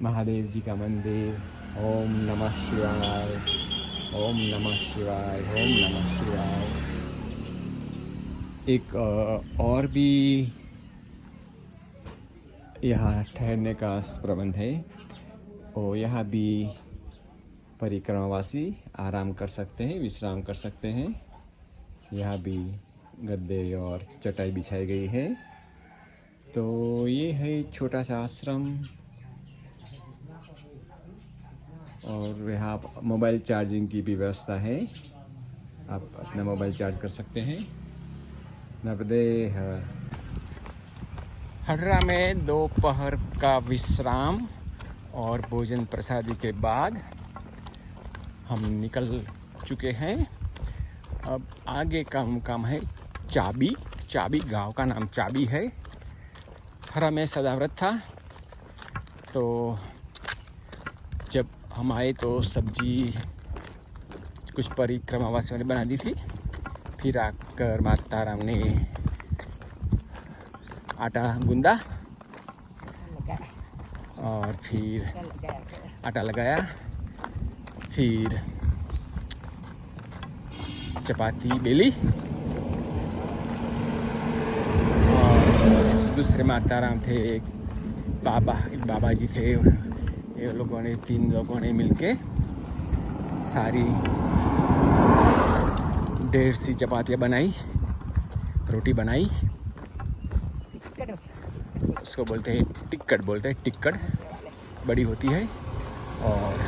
महादेव जी का मंदिर। ओम नमः शिवाय, ओम नमः शिवाय, ओम नमः शिवाय। एक और भी यहाँ ठहरने का प्रबंध है और यहाँ भी परिक्रमावासी आराम कर सकते हैं, विश्राम कर सकते हैं। यहाँ भी गद्दे और चटाई बिछाई गई है। तो ये है छोटा सा आश्रम। और यहाँ मोबाइल चार्जिंग की भी व्यवस्था है, आप अपना मोबाइल चार्ज कर सकते हैं। नर्मदे हर। हर्रा में दोपहर का विश्राम और भोजन प्रसादी के बाद हम निकल चुके हैं। अब आगे का मुकाम है चाबी। चाबी गांव का नाम चाबी है। हर्रा में सदाव्रत था, तो जब हम आए तो सब्जी कुछ परिक्रमा वासियों ने बना दी थी। फिर आकर माता राम ने आटा गूंदा और फिर आटा लगाया, फिर चपाती बेली और दूसरे माता राम थे, एक बाबा जी थे। ये लोगों ने 3 लोगों ने मिलके सारी 1.5 सी चपातियाँ बनाई, रोटी बनाई। उसको बोलते हैं टिक्कड़ बड़ी होती है और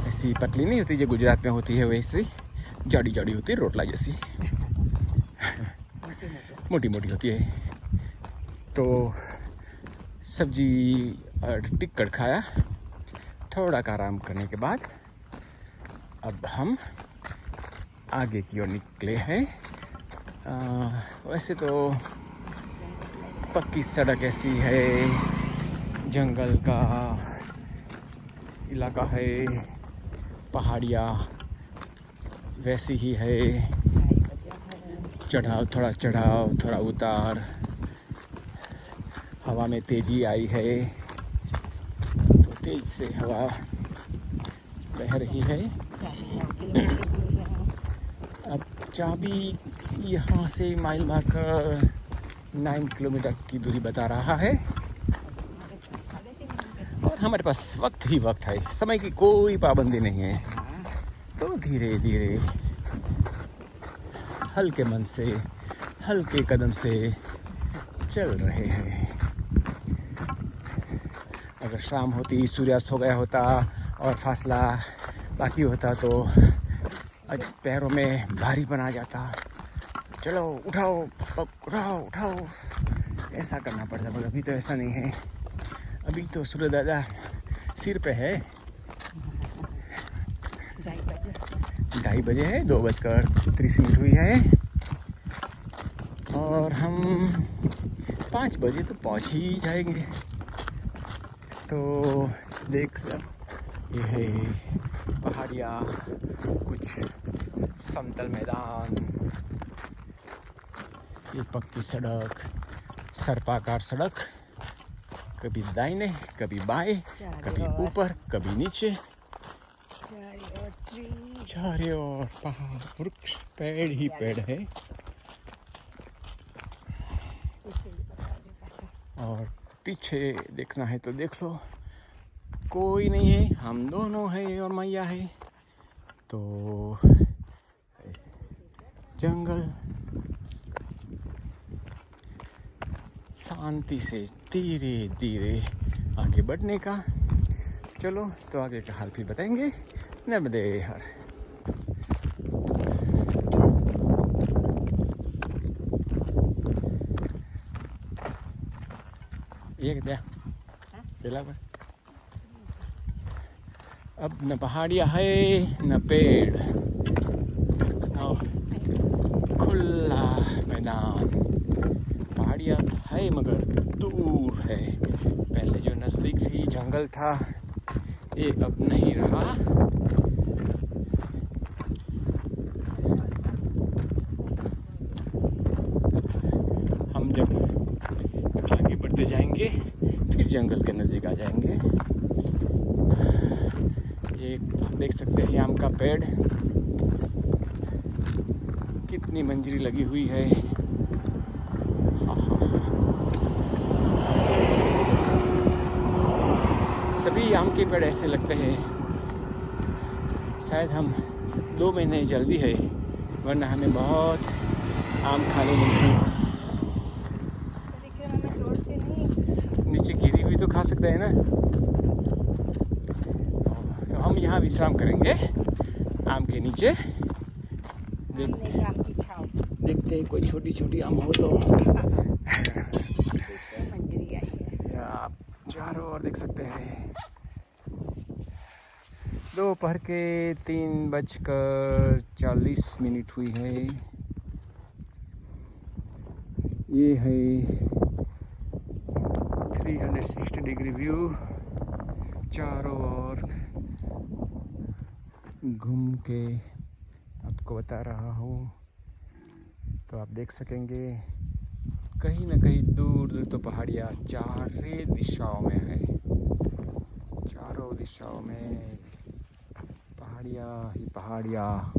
ऐसी पतली नहीं होती जो गुजरात में होती है, वैसी जाड़ी होती है, रोटला जैसी मोटी होती है। तो सब्जी और टिक्कड़ खाया। थोड़ा का आराम करने के बाद अब हम आगे की ओर निकले हैं। वैसे तो पक्की सड़क ऐसी है, जंगल का इलाका है, पहाड़ियाँ वैसी ही है, चढ़ाव थोड़ा उतार। हवा में तेज़ी आई है तो तेज से हवा बह रही है। अब चाबी यहाँ से माइल मार्कर 9 किलोमीटर की दूरी बता रहा है और हमारे पास वक्त ही वक्त है, समय की कोई पाबंदी नहीं है। तो धीरे धीरे हल्के मन से, हल्के कदम से चल रहे हैं। अगर शाम होती, सूर्यास्त हो गया होता और फासला बाकी होता तो आज पैरों में भारीपन आ जाता। चलो उठाओ ऐसा करना पड़ता, मगर अभी तो ऐसा नहीं है। अभी तो सूर्य दादा सिर पे है। 2:30 बजे है, 2:30 हुई है और हम 5 बजे तो पहुंच ही जाएंगे। तो देख ये है पहाड़ियाँ, कुछ समतल मैदान, ये पक्की सड़क, सर्पाकार सड़क, कभी दाहिने कभी बाएं, कभी ऊपर कभी नीचे, चारों ओर पहाड़, वृक्ष, पेड़ ही पेड़ है। और पीछे देखना है तो देख लो, कोई नहीं है, हम दोनों हैं और मैया है। तो जंगल, शांति से धीरे धीरे आगे बढ़ने का। चलो तो आगे का हाल फिर बताएंगे। नर्मदे हर। ये क्या पेला पर अब न पहाड़ियाँ है न पेड़, न खुला मैदान। पहाड़ियाँ है मगर दूर है। पहले जो नज़दीक थी जंगल था, ये अब नहीं रहा। हम जब आगे बढ़ते जाएंगे फिर जंगल के नज़दीक आ जाएंगे। ये आप देख सकते हैं आम का पेड़, कितनी मंजरी लगी हुई है। सभी आम के पेड़ ऐसे लगते हैं, शायद हम 2 महीने जल्दी है, वरना हमें बहुत आम खाने मिलते हैं। नीचे गिरी हुई तो खा सकते हैं ना। तो हम यहाँ विश्राम करेंगे आम के नीचे। देखते हैं कोई छोटी छोटी आम हो तो चारों ओर देख सकते हैं। दोपहर के 3:40 हुई है। ये है 360 डिग्री व्यू, चारों ओर घूम के आपको बता रहा हूँ। तो आप देख सकेंगे कहीं ना कहीं दूर दूर तो पहाड़ियाँ चारों दिशाओं में है, चारों दिशाओं में पहाड़ियाँ ही पहाड़ियाँ।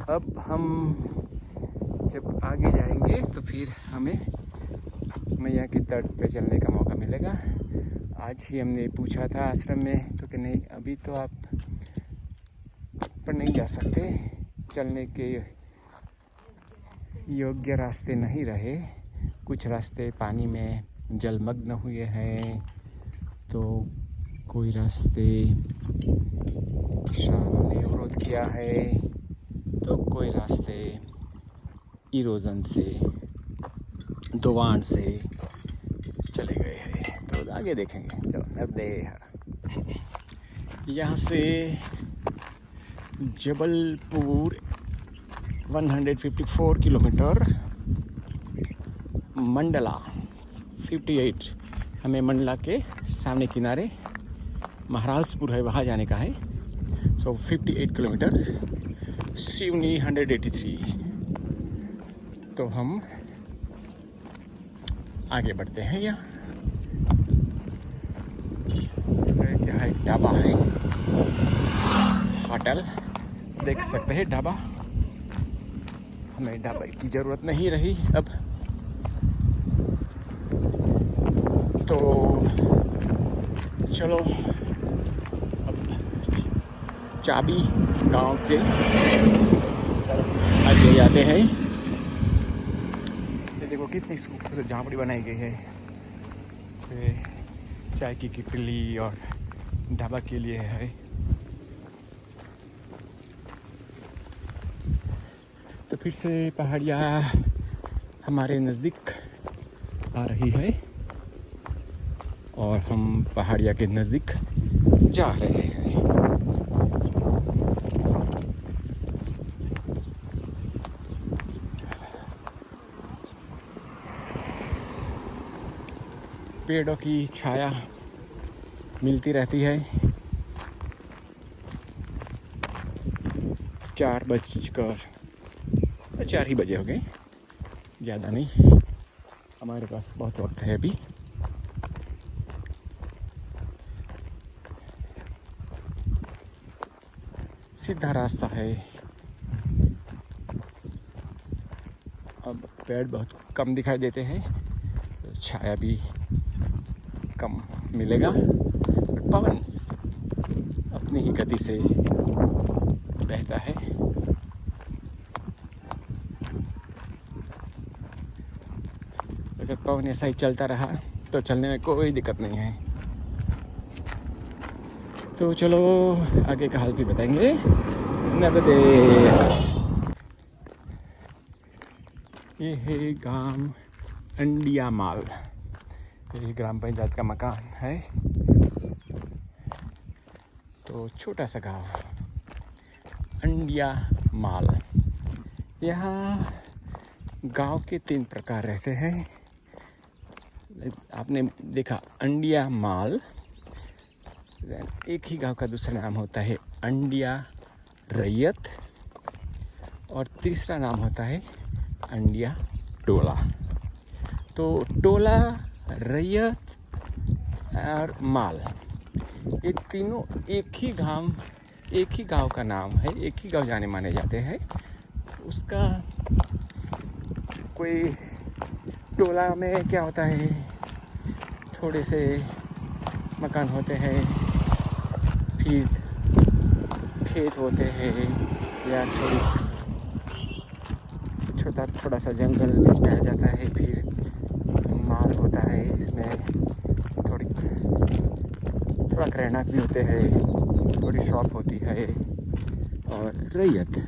अब हम जब आगे जाएंगे तो फिर हमें मैया के तट पे चलने का मौका मिलेगा। आज ही हमने पूछा था आश्रम में तो कि नहीं, अभी तो आप पर नहीं जा सकते, चलने के योग्य रास्ते नहीं रहे, कुछ रास्ते पानी में जलमग्न हुए हैं, तो कोई रास्ते किसानों ने अवरोध किया है, तो कोई रास्ते इरोजन से, दोवान से चले गए हैं। तो आगे देखेंगे। चलो अब यहाँ से जबलपुर 154 किलोमीटर, मंडला 58, हमें मंडला के सामने किनारे महाराजपुर है, वहाँ जाने का है। सो 58 किलोमीटर, सिवनी 183। तो हम आगे बढ़ते हैं। यहाँ क्या है, ढाबा है, होटल देख सकते हैं। ढाबा, हमें ढाबे की ज़रूरत नहीं रही अब। तो चलो अब चाबी गांव के आगे जाते हैं। ये देखो कितनी खूबसूरत झांपड़ी बनाई गई है, चाय की किटली और ढाबा के लिए है। तो फिर से पहाड़ियाँ हमारे नज़दीक आ रही है और हम पहाड़ियाँ के नज़दीक जा रहे हैं। पेड़ों की छाया मिलती रहती है। 4 ही बजे हो गए, ज़्यादा नहीं, हमारे पास बहुत वक्त है अभी। सीधा रास्ता है। अब पेड़ बहुत कम दिखाई देते हैं, तो छाया भी कम मिलेगा। पवन अपनी ही गति से बहता है। अगर पवन ऐसा ही चलता रहा तो चलने में कोई दिक्कत नहीं है। तो चलो आगे का हाल भी बताएंगे। नर्मदे। ये है गांव अंडिया माल, ये ग्राम पंचायत का मकान है। तो छोटा सा गांव अंडिया माल। यहाँ गांव के 3 प्रकार रहते हैं। आपने देखा अंडिया माल, एक ही गांव का दूसरा नाम होता है अंडिया रैयत, और तीसरा नाम होता है अंडिया टोला। तो टोला, रैयत और माल, ये तीनों एक ही गांव का नाम है, एक ही गांव जाने माने जाते हैं। उसका कोई टोला में क्या होता है, थोड़े से मकान होते हैं, फिर खेत होते हैं, या थोड़ा सा जंगल बीच में आ जाता है। फिर माल होता है, इसमें थोड़ा रहणाक भी होते हैं, थोड़ी शॉप होती है। और रैयत,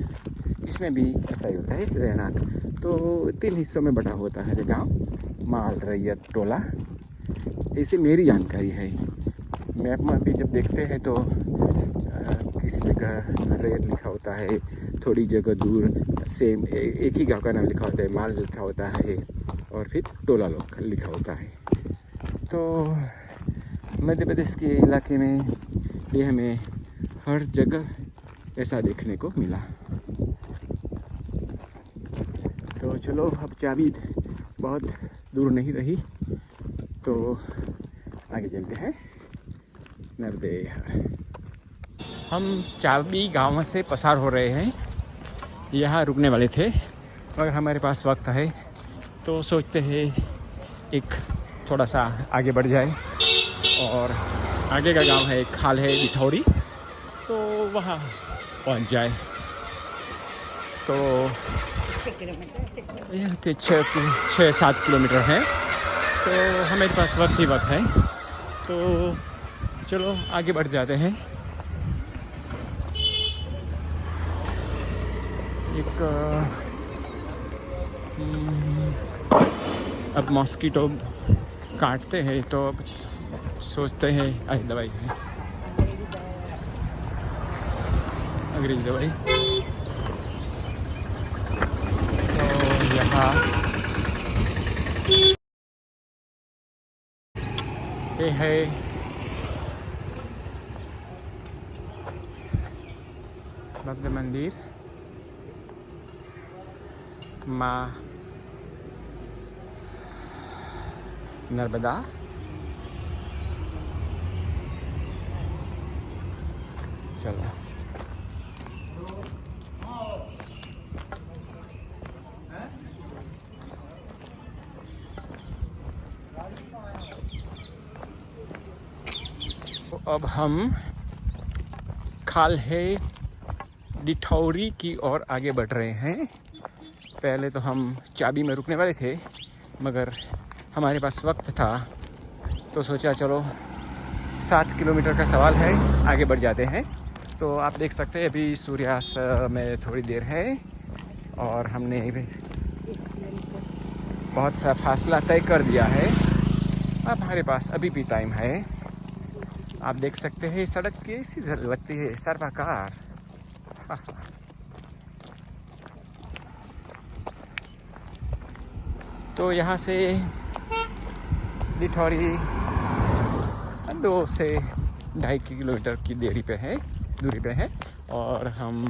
इसमें भी ऐसा ही होता है, रहणाक। तो 3 हिस्सों में बटा होता है गांव। माल रैयत टोला, ऐसे मेरी जानकारी है। मैप में भी जब देखते हैं तो किसी जगह रेट लिखा होता है, थोड़ी जगह दूर सेम एक ही गांव का नाम लिखा होता है, माल लिखा होता है और फिर टोला लोग लिखा होता है। तो मध्य प्रदेश के इलाके में ये हमें हर जगह ऐसा देखने को मिला। तो चलो, अब चाबी बहुत दूर नहीं रही तो आगे चलते हैं। नर्मदे हम चाबी गांव से पसार हो रहे हैं, यहाँ रुकने वाले थे मगर हमारे पास वक्त है तो सोचते हैं एक थोड़ा सा आगे बढ़ जाए और आगे का गांव है, खाल है डिठौरी, तो वहाँ पहुँच जाए। तो यहाँ से 6-7 किलोमीटर है, तो हमारे पास वक्त ही वक्त है, तो चलो आगे बढ़ जाते हैं। एक अब मॉस्किटो काटते हैं तो अब सोचते हैं दवाई है, अंग्रेजी दवाई। तो यहाँ ये है भव्य मंदिर माँ नर्मदा। चलो तो अब हम खाल्हे डिठौरी की ओर आगे बढ़ रहे हैं। पहले तो हम चाबी में रुकने वाले थे मगर हमारे पास वक्त था तो सोचा चलो 7 किलोमीटर का सवाल है, आगे बढ़ जाते हैं। तो आप देख सकते हैं अभी सूर्यास्त में थोड़ी देर है और हमने बहुत सा फासला तय कर दिया है। अब हमारे पास अभी भी टाइम है। आप देख सकते हैं सड़क कैसी लगती है, सर्वाकार। तो यहाँ से डिठौरी 2 से 2.5 किलोमीटर की दूरी पे है और हम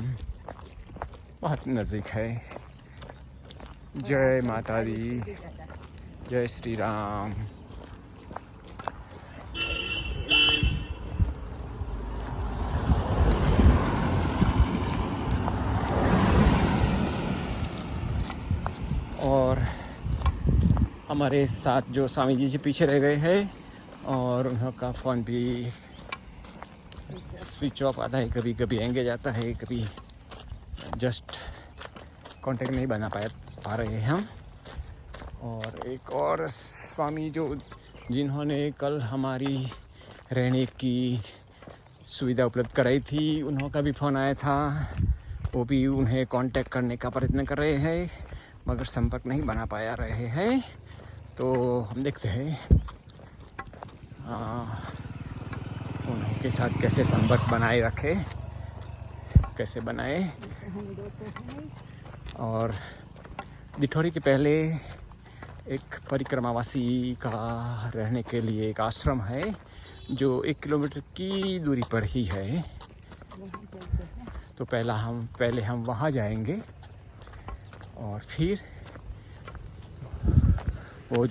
बहुत नज़दीक है। जय माता दी, जय श्री राम। और हमारे साथ जो स्वामी जी पीछे रह गए हैं और उनका फ़ोन भी स्विच ऑफ आता है, कभी कभी एंगेज आता है, कभी जस्ट कांटेक्ट नहीं बना पा रहे हैं हम। और एक और स्वामी जिन्होंने कल हमारी रहने की सुविधा उपलब्ध कराई थी, उन्होंने भी फ़ोन आया था, वो भी उन्हें कांटेक्ट करने का प्रयत्न कर रहे हैं मगर संपर्क नहीं बना पाया रहे हैं। तो हम देखते हैं उनके साथ कैसे संपर्क बनाए रखे, कैसे बनाए। और डिठौरी के पहले एक परिक्रमावासी का रहने के लिए एक आश्रम है जो 1 किलोमीटर की दूरी पर ही है। तो पहले हम वहाँ जाएंगे और फिर वो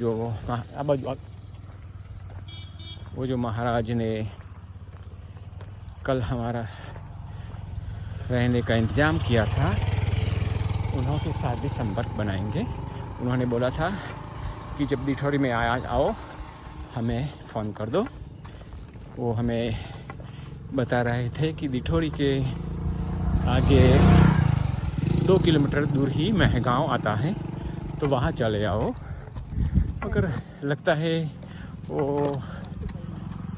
जो महाराज ने कल हमारा रहने का इंतज़ाम किया था, उन्होंने साथ भी संपर्क बनाएंगे। उन्होंने बोला था कि जब डिठौरी में आओ हमें फ़ोन कर दो। वो हमें बता रहे थे कि डिठौरी के आगे 2 किलोमीटर दूर ही महगांव आता है, तो वहाँ चले आओ। मगर लगता है वो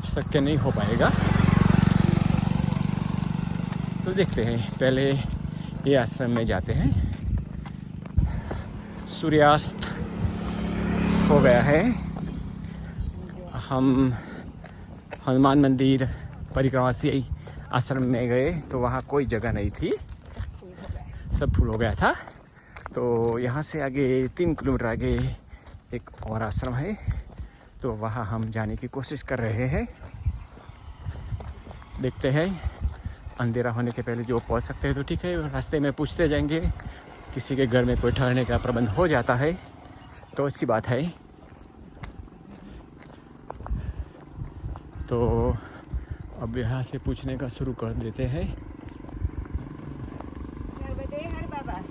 शक्य नहीं हो पाएगा, तो देखते हैं, पहले ये आश्रम में जाते हैं। सूर्यास्त हो गया है। हम हनुमान मंदिर परिक्रमासी आश्रम में गए तो वहाँ कोई जगह नहीं थी, सब फुल हो गया था। तो यहाँ से आगे 3 किलोमीटर आगे एक और आश्रम है, तो वहाँ हम जाने की कोशिश कर रहे हैं। देखते हैं, अंधेरा होने के पहले जो पहुँच सकते हैं तो ठीक है, रास्ते में पूछते जाएंगे। किसी के घर में कोई ठहरने का प्रबंध हो जाता है तो अच्छी बात है। तो अब यहाँ से पूछने का शुरू कर देते हैं। नर्मदे हर बाबा।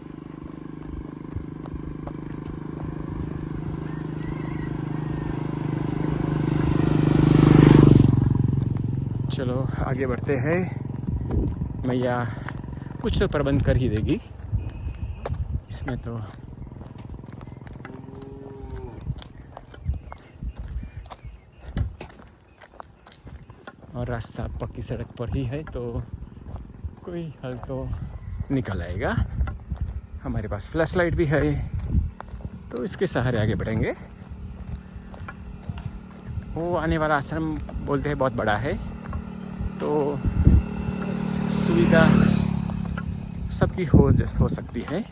चलो आगे बढ़ते हैं। मैया कुछ तो प्रबंध कर ही देगी इसमें तो। और रास्ता पक्की सड़क पर ही है तो कोई हल तो निकल आएगा। हमारे पास फ्लैश लाइट भी है तो इसके सहारे आगे बढ़ेंगे। वो आने वाला आश्रम बोलते हैं बहुत बड़ा है, तो सुविधा सबकी हो सकती है।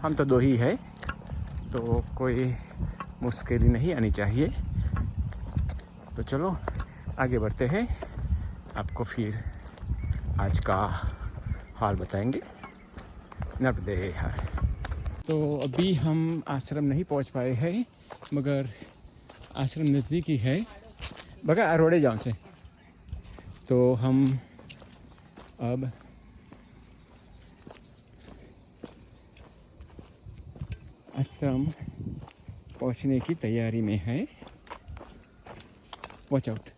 हम तो 2 ही है तो कोई मुश्किल नहीं आनी चाहिए। तो चलो आगे बढ़ते हैं, आपको फिर आज का हाल बताएंगे। नर्मदे हर। तो अभी हम आश्रम नहीं पहुंच पाए हैं, मगर आश्रम नज़दीक ही है, बगैर रोड़े जाऊँ से। तो हम अब आश्रम पहुंचने की तैयारी में है। Watch out.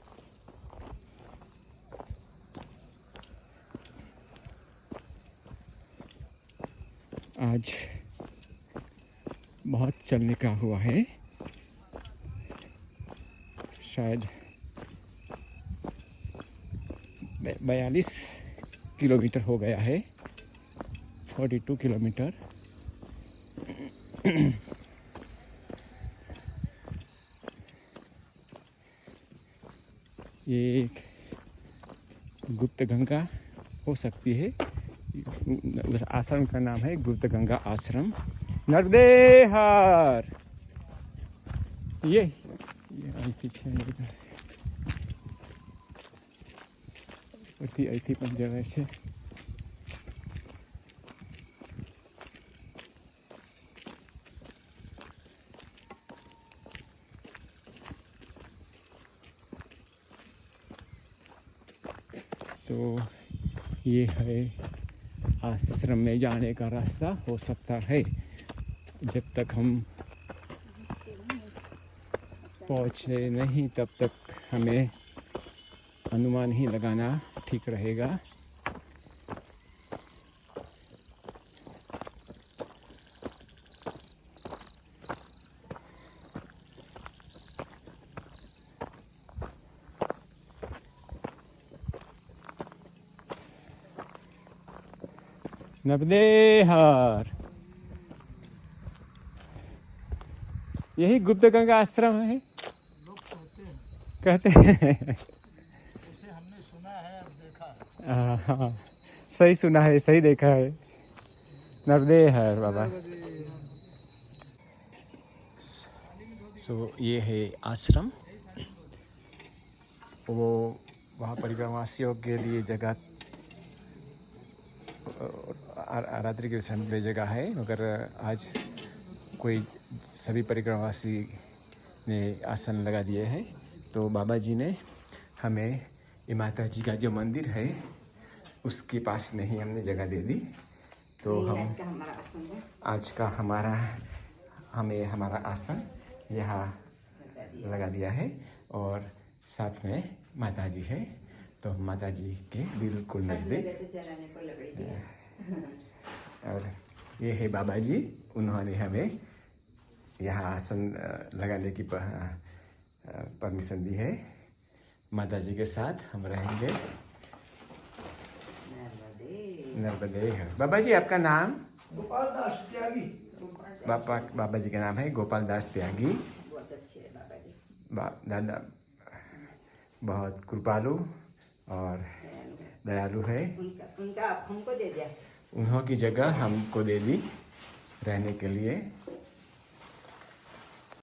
आज बहुत चलने का हुआ है, शायद 42 किलोमीटर हो गया है, 42 किलोमीटर। ये एक गुप्त गंगा हो सकती है, उस आश्रम का नाम है गुप्त गंगा आश्रम। नर्मदे हर। ये पीछे ऐसी जगह से तो ये है आश्रम में जाने का रास्ता। हो सकता है जब तक हम पहुँचे नहीं तब तक हमें अनुमान ही लगाना ठीक रहेगा। नर्मदे हर। यही गुप्त गंगा आश्रम है, कहते हैं। हमने सुना है और देखा है। हाँ, सही सुना है, सही देखा है। नर्मदे हर बाबा। सो ये है आश्रम। वो वहाँ परिक्रमावासियों के लिए जगह, रात्रि के विश्राम के लिए जगह है, मगर आज कोई सभी परिक्रमावासी ने आसन लगा दिए हैं। तो बाबा जी ने हमें ये माता जी का जो मंदिर है उसके पास में ही हमने जगह दे दी। तो हम आज का हमारा आसन यहाँ लगा दिया है और साथ में माता जी है, तो माता जी के बिल्कुल नज़दीक। और ये है बाबा जी, उन्होंने हमें यहाँ आसन लगाने की परमिशन दी है। माता जी के साथ हम रहेंगे। नर्मदे हर। बाबा जी आपका नाम? गोपाल दास त्यागी। बाबा जी का नाम है गोपाल दास त्यागी। बाप दादा बहुत कृपालु और दयालु है। उनका आप हमको दे दिया। उन्हों की जगह हमको दे दी रहने के लिए।